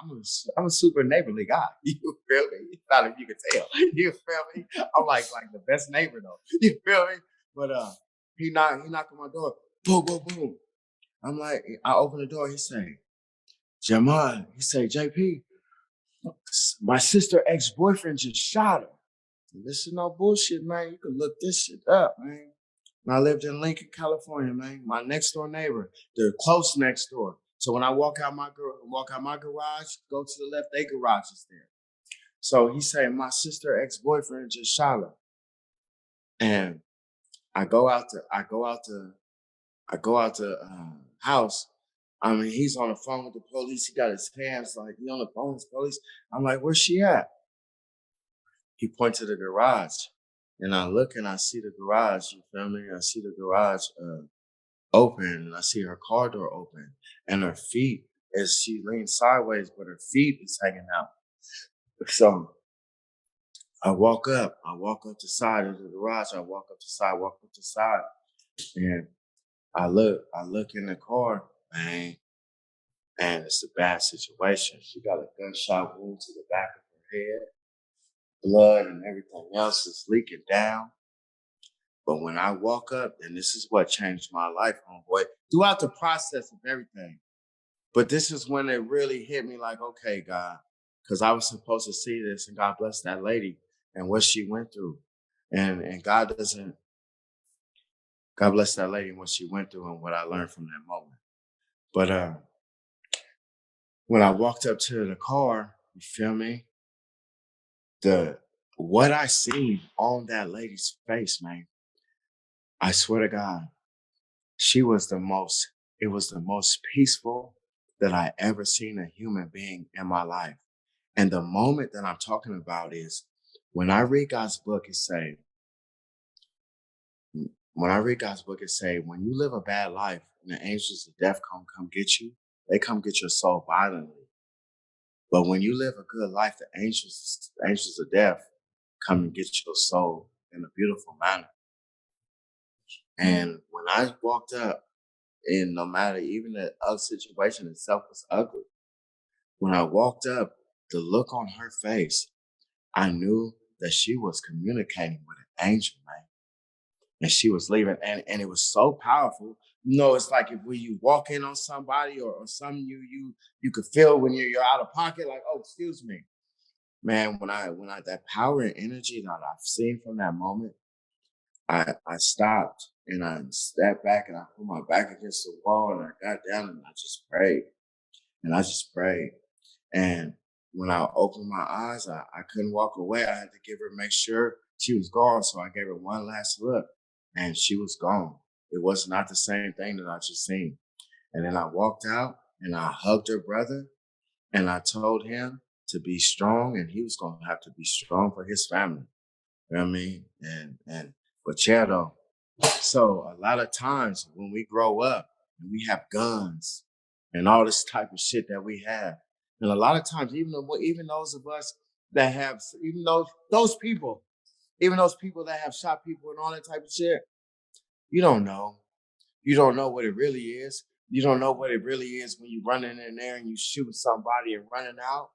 I'm a super neighborly guy. You feel me? Not if you can tell. You feel me? I'm like the best neighbor though. You feel me? But he knocked on my door. Boom, boom, boom. I'm like, I open the door. He say, Jeremiah. He say, JP, my sister ex-boyfriend just shot her. This is no bullshit, man. You can look this shit up, man. And I lived in Lincoln, California, man. My next door neighbor, they're close next door. So when I walk out my garage, go to the left, their garage is there. So he said, my sister ex-boyfriend just shot her. And I go out the house. I mean, he's on the phone with the police. He got his hands like he on the phone with the police. I'm like, where's she at? He points to the garage. And I look and I see the garage, you feel me? I see the garage open and I see her car door open and her feet as she leans sideways, but her feet is hanging out. So I walk up the side of the garage, walk up the side, and I look in the car, man, and it's a bad situation. She got a gunshot wound to the back of her head, blood and everything else is leaking down. But when I walk up, and this is what changed my life, homeboy, throughout the process of everything. But this is when it really hit me like, okay, God, because I was supposed to see this, and God bless that lady and what she went through. And God bless that lady and what she went through and what I learned from that moment. But when I walked up to the car, you feel me? What I seen on that lady's face, man, I swear to God, it was the most peaceful that I ever seen a human being in my life. And the moment that I'm talking about is when I read God's book, when you live a bad life and the angels of death come get you, they come get your soul violently. But when you live a good life, the angels of death come and get your soul in a beautiful manner. And when I walked up, and no matter even the situation itself was ugly, when I walked up, the look on her face, I knew that she was communicating with an angel, man. And she was leaving. And it was so powerful. You know, it's like if when you walk in on somebody or something you could feel when you're out of pocket, like, oh, excuse me. Man, when I that power and energy that I've seen from that moment, I stopped and I stepped back and I put my back against the wall and I got down and I just prayed. And I just prayed. And when I opened my eyes, I couldn't walk away. I had to make sure she was gone. So I gave her one last look and she was gone. It was not the same thing that I just seen. And then I walked out and I hugged her brother and I told him to be strong and he was going to have to be strong for his family. You know what I mean? But yeah, though. So a lot of times when we grow up and we have guns and all this type of shit that we have, and a lot of times even those of us that have those people that have shot people and all that type of shit, you don't know. You don't know what it really is. You don't know what it really is when you running in there and you shoot somebody and running out.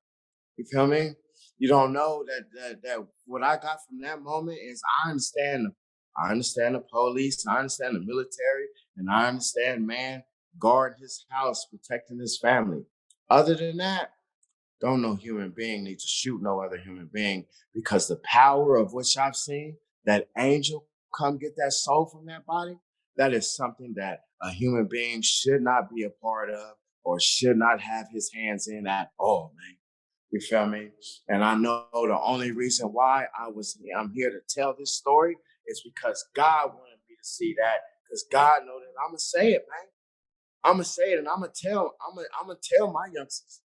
You feel me? You don't know that what I got from that moment is I understand the police, I understand the military, and I understand man guarding his house, protecting his family. Other than that, don't no human being need to shoot no other human being because the power of which I've seen, that angel come get that soul from that body, that is something that a human being should not be a part of or should not have his hands in at all, man. You feel me? And I know the only reason why I'm here to tell this story is because God wanted me to see that. Because God know that I'm gonna say it, man. I'm gonna say it, and I'm gonna tell my youngsters.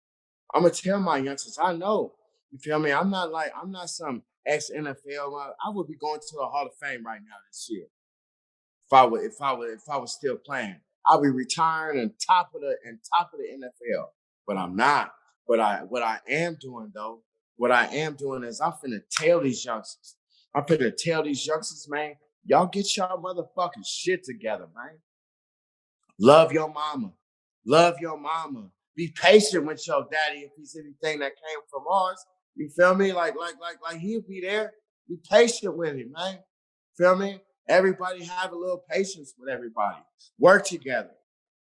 I'm gonna tell my youngsters. I know. You feel me? I'm not some ex NFL. I would be going to the Hall of Fame right now this year if I was still playing. I'll be retiring and top of the NFL. But I'm not. But what I am doing though, what I am doing is I'm finna tell these youngsters. I'm finna tell these youngsters, man, y'all get y'all motherfucking shit together, man. Love your mama. Love your mama. Be patient with your daddy if he's anything that came from ours. You feel me? Like he'll be there. Be patient with him, man. Feel me? Everybody have a little patience with everybody. Work together.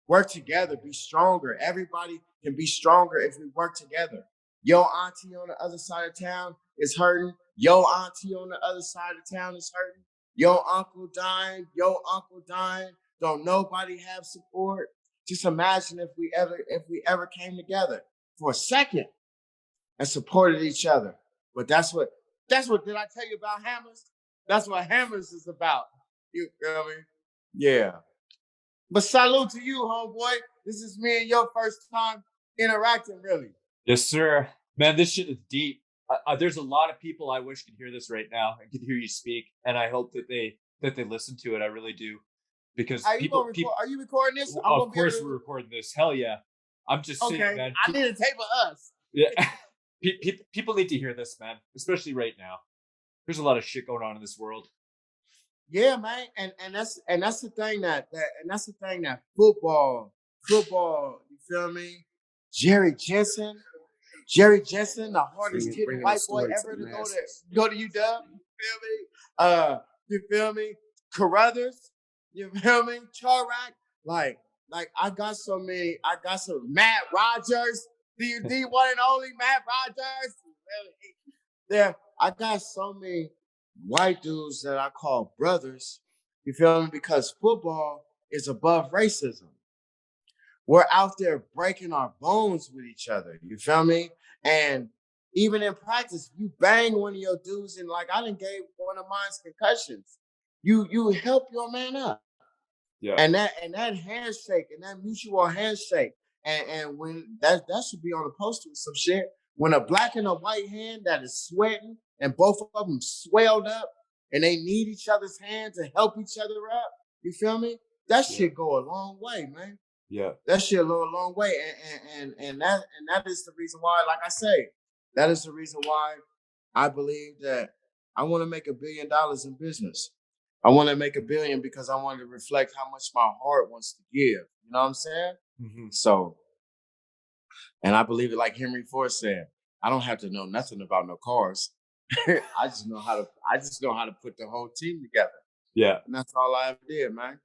Work together. Be stronger. Everybody can be stronger if we work together. Your auntie on the other side of town is hurting. Your auntie on the other side of town is hurting. Your uncle dying. Your uncle dying. Don't nobody have support? Just imagine if we ever came together for a second and supported each other. But that's what did I tell you about Hammers? That's what Hammers is about. You feel me? Yeah. But salute to you, homeboy. This is me and your first time interacting, really. Yes, sir. Man, this shit is deep. There's a lot of people I wish could hear this right now and could hear you speak, and I hope that they listen to it. I really do, because Are you recording this? Of course, we're recording this. Hell yeah! I'm just saying, man. I need a tape of us. Yeah, people need to hear this, man, especially right now. There's a lot of shit going on in this world. Yeah, man, and that's the thing that football. You feel me? Jerry Jensen, the hardest hitting white boy ever to go to UW. You feel me? You feel me? Carruthers, you feel me? Charak, like I got some Matt Rogers, the one and only Matt Rogers. Yeah, I got so many white dudes that I call brothers. You feel me? Because football is above racism. We're out there breaking our bones with each other. You feel me? And even in practice, you bang one of your dudes, and like I done gave one of mine's concussions. You help your man up. Yeah. And that handshake and that mutual handshake. And when that should be on the poster with some shit. When a black and a white hand that is sweating and both of them swelled up and they need each other's hand to help each other up, you feel me? That shit go a long way, man. Yeah. That shit go a long way. And that is the reason why, like I say, that is the reason why I believe that I want to make $1 billion in business. I want to make $1 billion because I want to reflect how much my heart wants to give. You know what I'm saying? Mm-hmm. So, and I believe it, like Henry Ford said, I don't have to know nothing about no cars. I just know how to put the whole team together. Yeah. And that's all I ever did, man.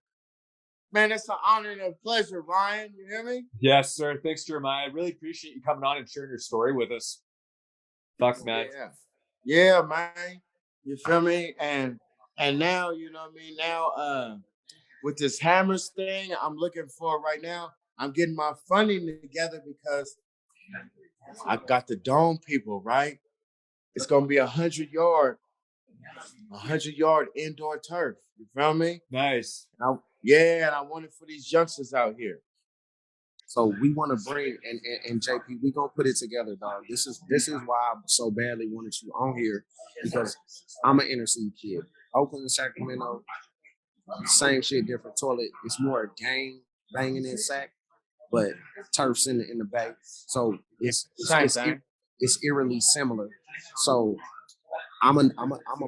Man, it's an honor and a pleasure, Ryan. You hear me? Yes, sir. Thanks, Jeremiah. I really appreciate you coming on and sharing your story with us. Fuck, man. Yeah, man. You feel me? And now, you know what I mean? Now, with this Hammers thing, I'm looking for right now. I'm getting my funding together because I got the dome people, right? It's gonna be 100-yard indoor turf. You feel me? Nice. And I want it for these youngsters out here. So we want to bring and JP, we gonna put it together, dog. This is why I so badly wanted you on here, because I'm an inner city kid. Oakland and Sacramento, same shit, different toilet. It's more gang banging in sack, but turf's in the bay. So it's eerily similar. So I'm a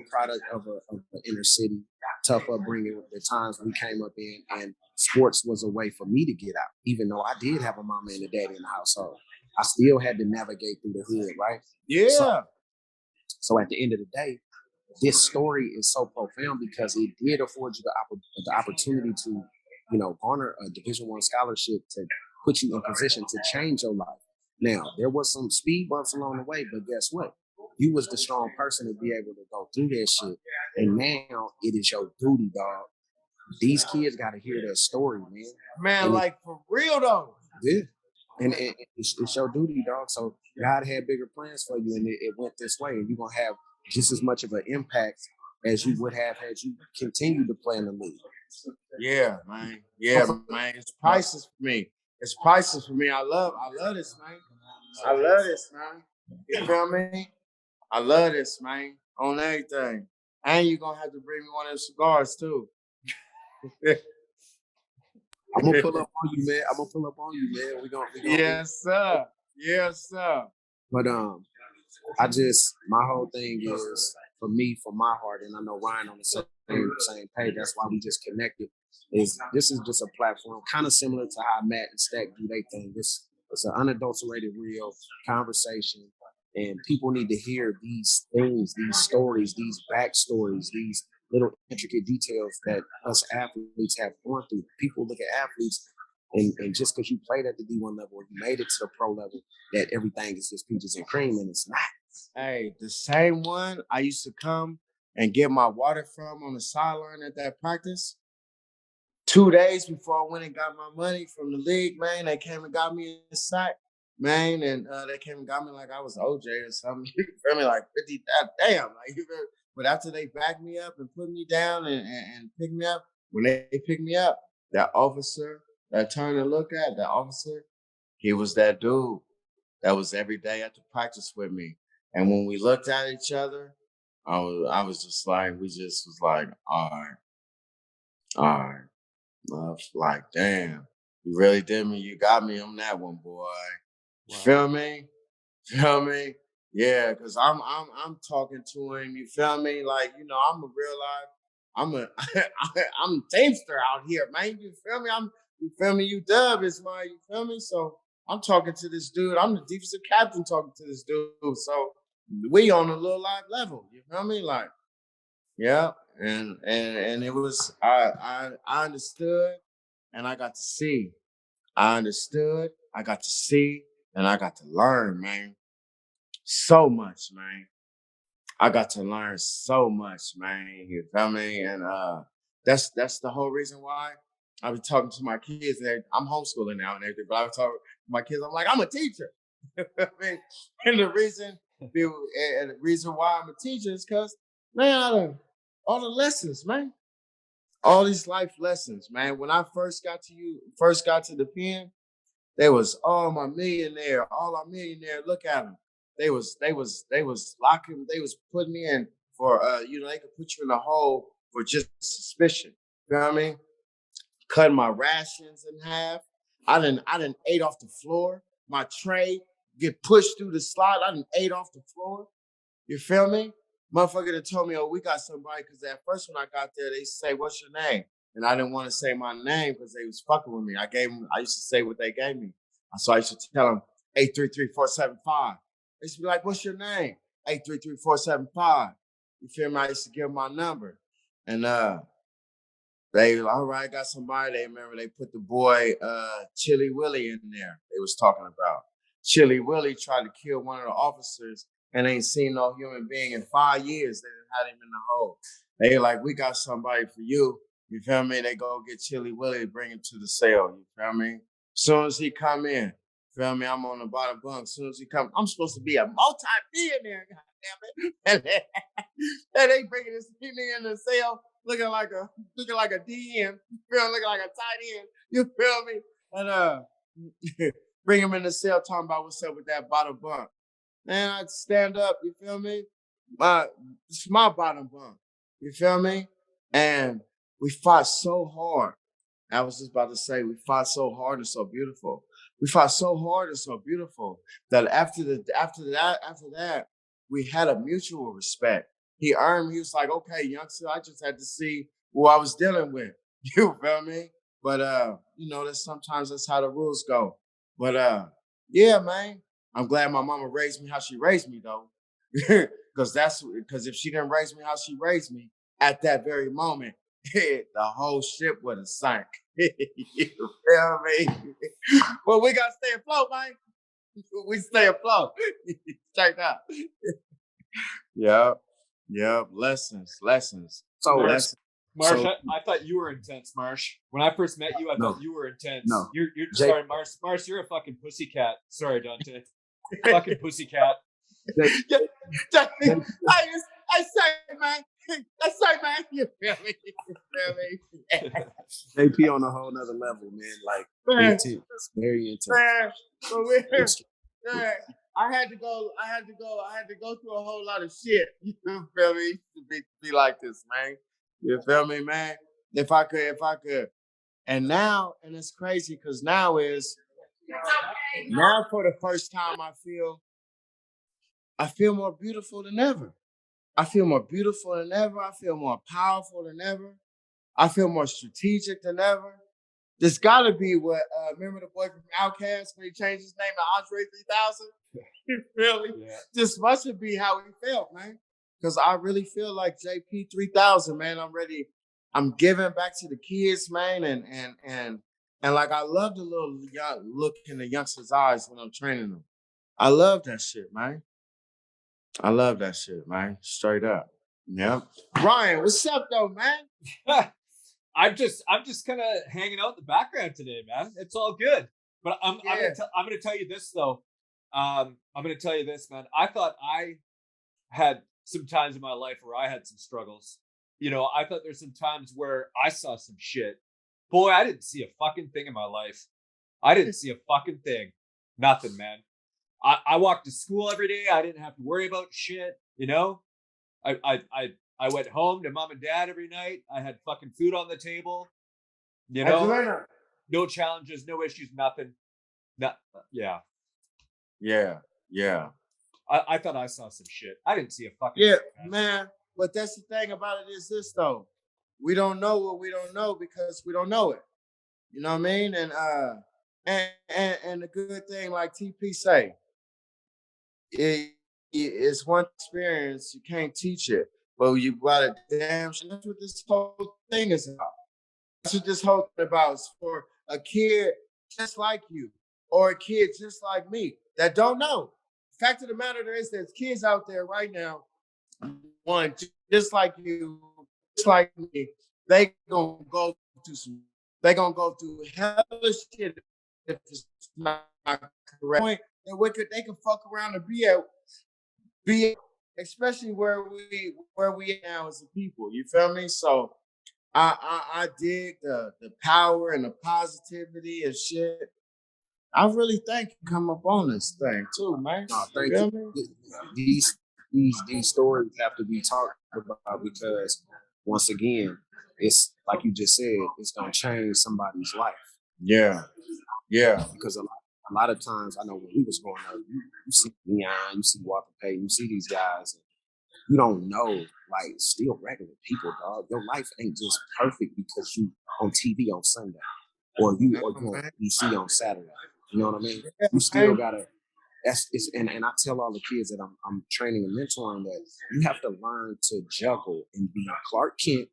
product of an inner city, tough upbringing. The times we came up in, and sports was a way for me to get out. Even though I did have a mama and a daddy in the household, I still had to navigate through the hood, right? Yeah. So at the end of the day, this story is so profound because it did afford you the opportunity to, garner a Division I scholarship to put you in position to change your life. Now, there was some speed bumps along the way, but guess what? You was the strong person to be able to go through that shit. And now it is your duty, dog. these kids got to hear that story, man. Man, And like for real though. yeah. And it's your duty, dog. So God had bigger plans for you, and it went this way. And you're going to have just as much of an impact as you would have had you continued to play in the league. Yeah, man. Yeah, man. It's priceless for me. It's priceless for me. I love this, man. I love this, man. You feel me? I love this, man. On everything. And you're gonna have to bring me one of those cigars too. I'm gonna pull up on you, man. We're gonna Yes, sir. Yes, sir. But my whole thing is for me, for my heart, and I know Ryan on the same page. That's why we just connected. This is just a platform kind of similar to how Matt and Stack do their thing. It's an unadulterated, real conversation, and people need to hear these things, these stories, these backstories, these little intricate details that us athletes have gone through. People look at athletes. And just because you played at the D1 level or you made it to the pro level, that everything is just peaches and cream, and it's not. Hey, the same one I used to come and get my water from on the sideline at that practice. 2 days before I went and got my money from the league, man, they came and got me a sack, man, and they came and got me like I was OJ or something. You feel me? Like 50, damn. Like, but after they backed me up and put me down and picked me up, when they picked me up, that officer that turned and looked at, that officer, he was that dude that was every day at the practice with me. And when we looked at each other, I was just like, we just was like, all right. Like, damn, you really did me. You got me on that one, boy. You feel me? Feel me? Yeah, because I'm talking to him. You feel me? Like, you know, I'm a real life. I'm a teamster out here, man. You feel me? You feel me? You dub is my. You feel me? So I'm talking to this dude. I'm the defensive captain talking to this dude. So we on a little live level. You feel me? Like, yeah. And it was I understood and I got to see. I understood, I got to see, and I got to learn, man. So much, man. I got to learn so much, man. You feel me? And that's the whole reason why I be talking to my kids. I'm homeschooling now and everything, but I was talking to my kids. I'm like, I'm a teacher. I mean, and the reason why I'm a teacher is because, man, all the lessons, man. All these life lessons, man. When I first got to the pen, they was all our millionaire. Look at them. They was locking. They was putting me in for they could put you in a hole for just suspicion. You know what I mean? Cutting my rations in half. I didn't ate off the floor. My tray get pushed through the slot. I didn't ate off the floor. You feel me? Motherfucker that told me, oh, we got somebody, because at first when I got there, they say, what's your name? And I didn't want to say my name because they was fucking with me. I used to say what they gave me. So I used to tell them 833-475. They used to be like, what's your name? 833-475. You feel me? I used to give them my number. And they, all right, got somebody. They remember they put the boy Chili Willie in there. They was talking about. Chili Willie tried to kill one of the officers and ain't seen no human being in 5 years. They didn't have him in the hole. They like, we got somebody for you. You feel me? They go get Chili Willie, bring him to the cell. You feel me? Soon as he come in, feel me? I'm on the bottom bunk. Soon as he come, I'm supposed to be a multi-billionaire. Goddamn it! And they bringing this nigga in the cell, looking like a DN. Looking like a tight end. You feel me? And bring him in the cell, talking about what's up with that bottom bunk. Man, I'd stand up, you feel me? It's my bottom bunk, you feel me? And we fought so hard. I was just about to say, we fought so hard and so beautiful. We fought so hard and so beautiful that after that, we had a mutual respect. He earned me. He was like, okay, youngster, I just had to see who I was dealing with. You feel me? But sometimes that's how the rules go. But yeah, man. I'm glad my mama raised me how she raised me, though. Because if she didn't raise me how she raised me at that very moment, the whole ship would have sank. You feel me? Well, we gotta stay afloat, man. We stay afloat. Check out. Yep. Lessons. So Lessons. Marsh, So I thought you were intense, Marsh. When I first met you, I no, thought you were intense. no. You're Jay, sorry, Marsh, you're a fucking pussycat. Sorry, Dante. Fucking pussycat. Jay, Yeah, Jay, I say, man. I say, man. You feel me? You feel me? JP on a whole nother level, man. Like Man, intense, very intense. man. But we're, It's- man, I had to go through a whole lot of shit. You feel me? To be like this, man. You feel me, man? If I could. And now, and it's crazy because now for the first time I feel more beautiful than ever. I feel more beautiful than ever. I feel more powerful than ever. I feel more strategic than ever. There's got to be what, remember the boy from Outkast when he changed his name to Andre 3000? Really? Yeah. This must be how he felt, man. Because I really feel like JP 3000, man. I'm ready. I'm giving back to the kids, man. And like I love the little young look in the youngsters' eyes when I'm training them. I love that shit, man. I love that shit, man. Straight up. Yep. Ryan, what's up though, man? I'm just kind of hanging out in the background today, man. It's all good. But I'm gonna tell you this though. I'm gonna tell you this, man. I thought I had some times in my life where I had some struggles. You know, I thought there's some times where I saw some shit. Boy, I didn't see a fucking thing in my life. I didn't see a fucking thing. Nothing, man. I walked to school every day. I didn't have to worry about shit. You know, I went home to mom and dad every night. I had fucking food on the table. You know, no challenges, no issues, nothing. Yeah. Yeah. I thought I saw some shit. I didn't see a fucking Yeah, thing, man. But that's the thing about it is this though. We don't know what we don't know because we don't know it. You know what I mean? And the good thing, like TP say, it's one experience. You can't teach it, but you got a damn. That's what this whole thing is about. That's what this whole thing about is for a kid just like you or a kid just like me that don't know. Fact of the matter is, there's kids out there right now, one just like you, just like me. They gonna go through They gonna go through hella shit if it's not correct. And they can fuck around and be especially where we now as a people. You feel me? So I dig the power and the positivity and shit. I really think you come up on this thing too, man. No, thank you. These stories have to be talked about because once again, it's like you just said, it's gonna change somebody's life. Yeah. Because a lot of times, I know when we was growing up, you see Neon, you see Walker Payton, you see these guys, and you don't know, like, still regular people, dog. Your life ain't just perfect because you on TV on Sunday or you on BBC on Saturday. You know what I mean? You still gotta. And I tell all the kids that I'm training and mentoring that you have to learn to juggle and be Clark Kent,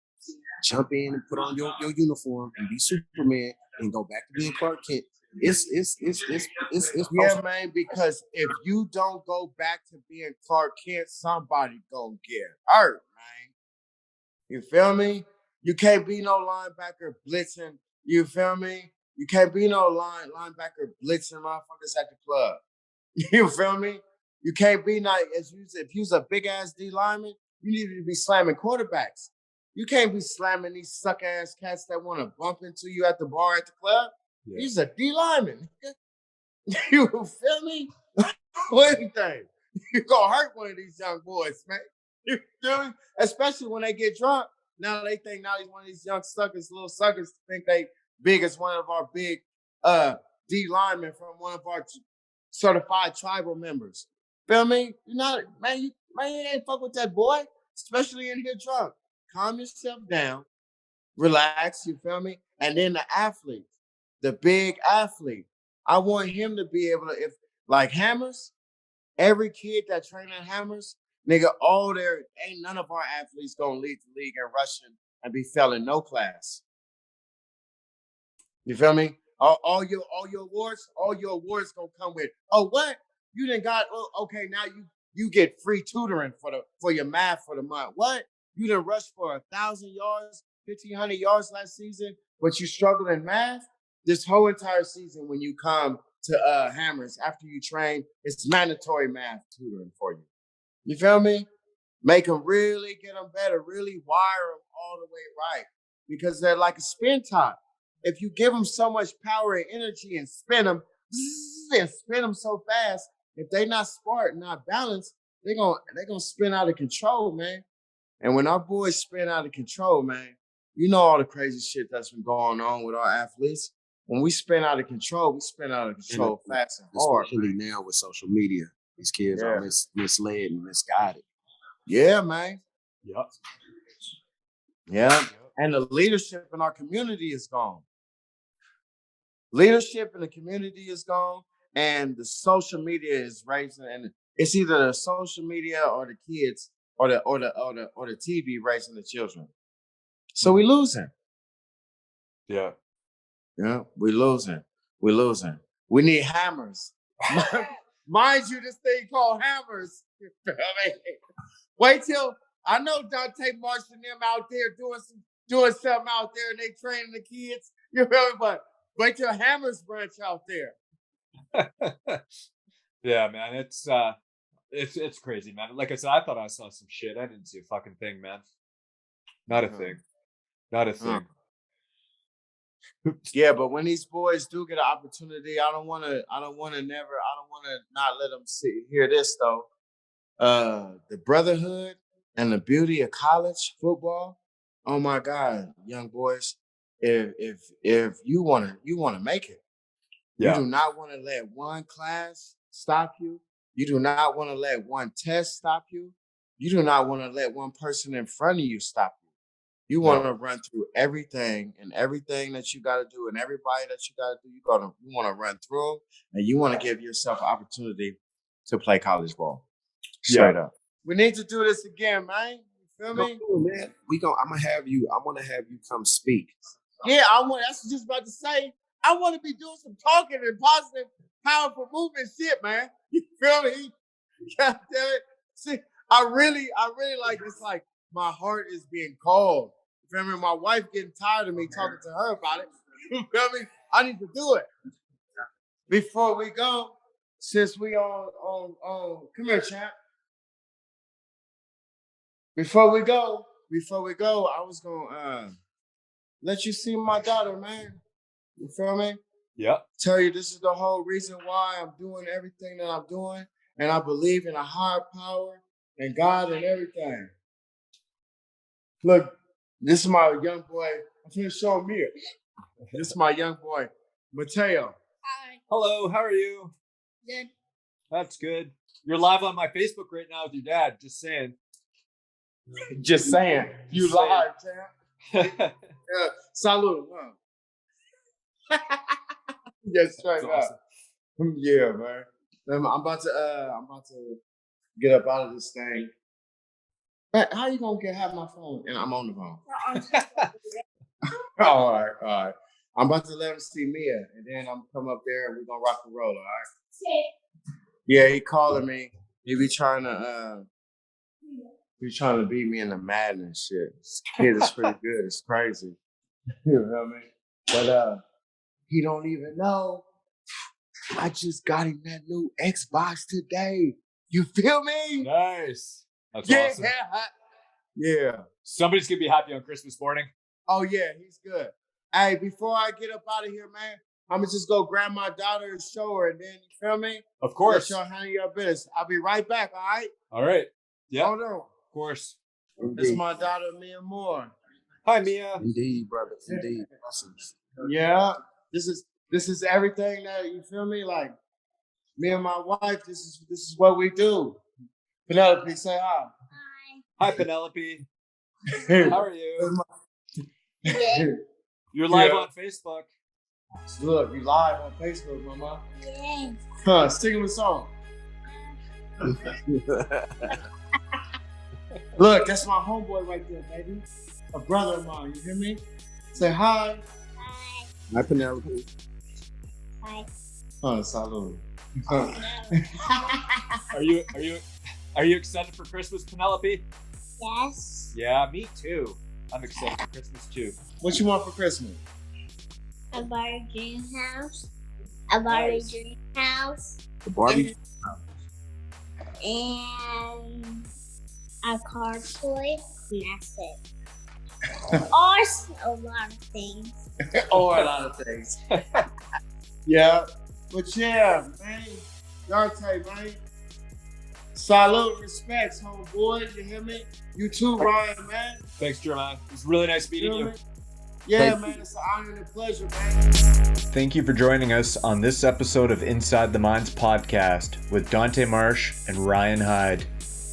jump in and put on your uniform and be Superman and go back to being Clark Kent. It's yeah, man, because if you don't go back to being Clark Kent, somebody gonna get hurt, man. You feel me? You can't be no linebacker blitzing. You feel me? You can't be no linebacker blitzing motherfuckers at the club. You feel me? You can't be not if you's a big ass D lineman, you need to be slamming quarterbacks. You can't be slamming these suck ass cats that want to bump into you at the bar at the club. Yeah. He's a D lineman. You feel me? What do you think? You gonna hurt one of these young boys, man. You feel me? Especially when they get drunk. Now they think now he's one of these young suckers, little suckers, think they big as one of our big D linemen from one of our certified tribal members. Feel me? You're not, man, you ain't fuck with that boy, especially in here drunk. Calm yourself down, relax, you feel me? And then the athlete, the big athlete, I want him to be able to, if like Hammers, every kid that train at Hammers, nigga, ain't none of our athletes gonna lead the league in rushing and be failing no class. You feel me? All your awards gonna come with. Oh, what? You done got? Oh, okay, now you get free tutoring for your math for the month. What? You done rushed for 1,000 yards 1,500 yards last season, but you struggled in math, this whole entire season when you come to Hammers after you train, it's mandatory math tutoring for you. You feel me? Make them really get them better, really wire them all the way right because they're like a spin top. If you give them so much power and energy and spin them so fast, if they're not smart, not balanced, they're gonna spin out of control, man. And when our boys spin out of control, man, you know all the crazy shit that's been going on with our athletes. When we spin out of control, we spin out of control fast and hard. Especially now with social media, these kids are misled and misguided. Yeah, man. Yep. Yeah. And the leadership in our community is gone. Leadership in the community is gone, and the social media is raising. And it's either the social media or the kids or the TV raising the children. So we losing. Yeah. Yeah, we losing. We losing. We need hammers. Mind you, this thing called Hammers. Wait till I know Dante marching them out there doing something out there and they training the kids. You feel me? But wait till Hammers branch out there. Yeah, man. It's crazy, man. Like I said, I thought I saw some shit. I didn't see a fucking thing, man. Not a thing. Not a thing. Yeah, but when these boys do get an opportunity, I don't want to not let them hear this though. The brotherhood and the beauty of college football. Oh my God, young boys, if you want to make it, you do not want to let one class stop you. You do not want to let one test stop you. You do not want to let one person in front of you stop you. You want to run through everything and everything that you got to do and everybody that you got to do. You want to run through them and you want to give yourself an opportunity to play college ball. Straight up. We need to do this again, man. You feel me? Man, I want to have you come speak. Yeah, that's just about to say. I want to be doing some talking and positive, powerful movement shit, man. You feel me? God damn it. See, I really like this. Like, my heart is being called. You feel me? My wife getting tired of me talking to her about it. You feel me? I need to do it. Before we go, since we on come here, champ. Before we go, I was gonna let you see my daughter, man. You feel me? Yeah. Tell you this is the whole reason why I'm doing everything that I'm doing, and I believe in a higher power and God and everything. Look, this is my young boy. I'm gonna show him here. This is my young boy, Mateo. Hi. Hello, how are you? Good. That's good. You're live on my Facebook right now with your dad. Just saying. Just saying. You live, champ. Yeah. Salud. Huh? Yes, straight up. Awesome. Yeah, man. I'm about to get up out of this thing. How you gonna have my phone? And I'm on the phone. All right. I'm about to let him see Mia, and then I'm come up there and we're gonna rock and roll. All right. Yeah, he calling me. He be trying to beat me in the madness shit. This kid is pretty good. It's crazy. You know what I mean? But he don't even know. I just got him that new Xbox today. You feel me? Nice. That's awesome. Yeah. Somebody's gonna be happy on Christmas morning. Oh yeah, he's good. Hey, before I get up out of here, man, I'm gonna just go grab my daughter and show her, and then you feel me? Of course. Let y'all handle your business. I'll be right back. All right. All right. Yeah. Hold on. Of course. This is my daughter, Mia Moore. Hi, Mia. Indeed, brother. Indeed. Awesome. Yeah. This is everything that you feel me. Like me and my wife. This is what we do. Penelope, say hi. Hi, Penelope. How are you? You're live on Facebook. Look, you live on Facebook, mama. Yes. Huh, sing him a song. Look, that's my homeboy right there, baby. A brother of mine, you hear me? Say hi. Hi. Hi, Penelope. Hi. Salud. Are you excited for Christmas, Penelope? Yes. Yeah, me too. I'm excited for Christmas too. What you want for Christmas? A Barbie dream house. A Barbie Nice. dream house. The Barbie. And a car toy. And that's it. Or a lot of things. Or a lot of things. Yeah. But yeah, man. Dante, man. Salute, respects, homeboy. You hear me? You too, Ryan, man. Thanks, Jeremiah. It was really nice meeting Feel you. me? Yeah, man. It's an honor and a pleasure, man. Thank you for joining us on this episode of Inside the Minds podcast with Dante Marsh and Ryan Hyde.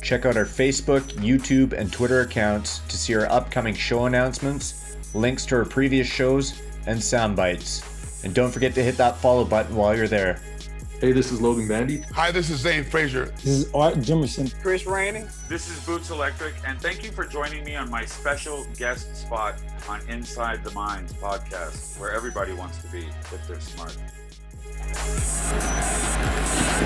Check out our Facebook, YouTube, and Twitter accounts to see our upcoming show announcements, links to our previous shows, and sound bites. And don't forget to hit that follow button while you're there. Hey, this is Logan Bandy. Hi, this is Zane Frazier. This is Art Jimerson. Chris Ranning. This is Boots Electric, and thank you for joining me on my special guest spot on Inside the Minds podcast, where everybody wants to be if they're smart.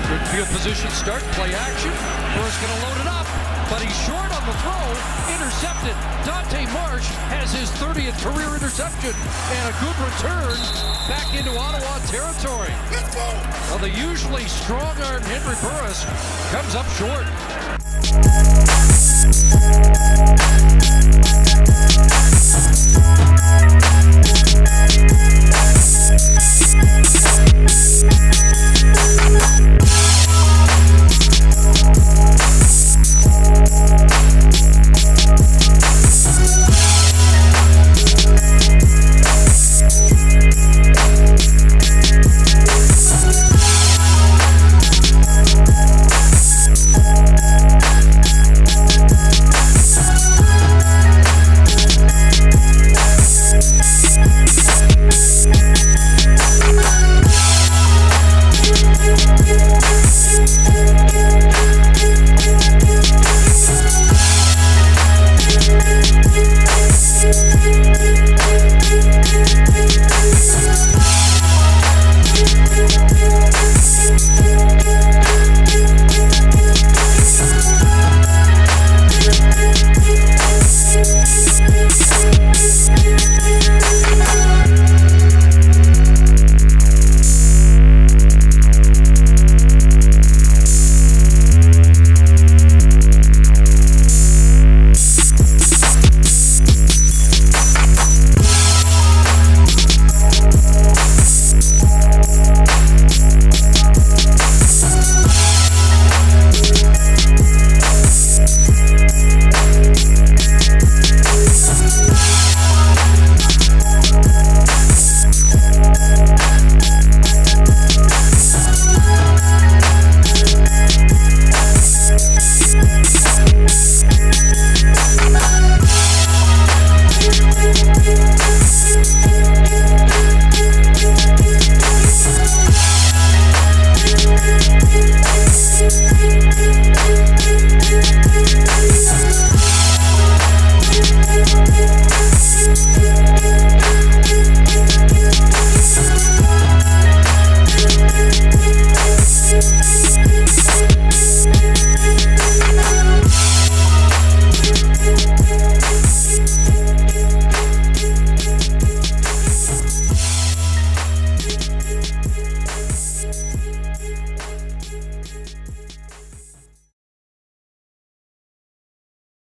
Good field position start, play action. Burr's going to load it up, but he's short on the throw. Intercepted. Dante Marsh has his 30th career interception and a good return back into Ottawa territory. Well, the usually strong-armed Henry Burris comes up short.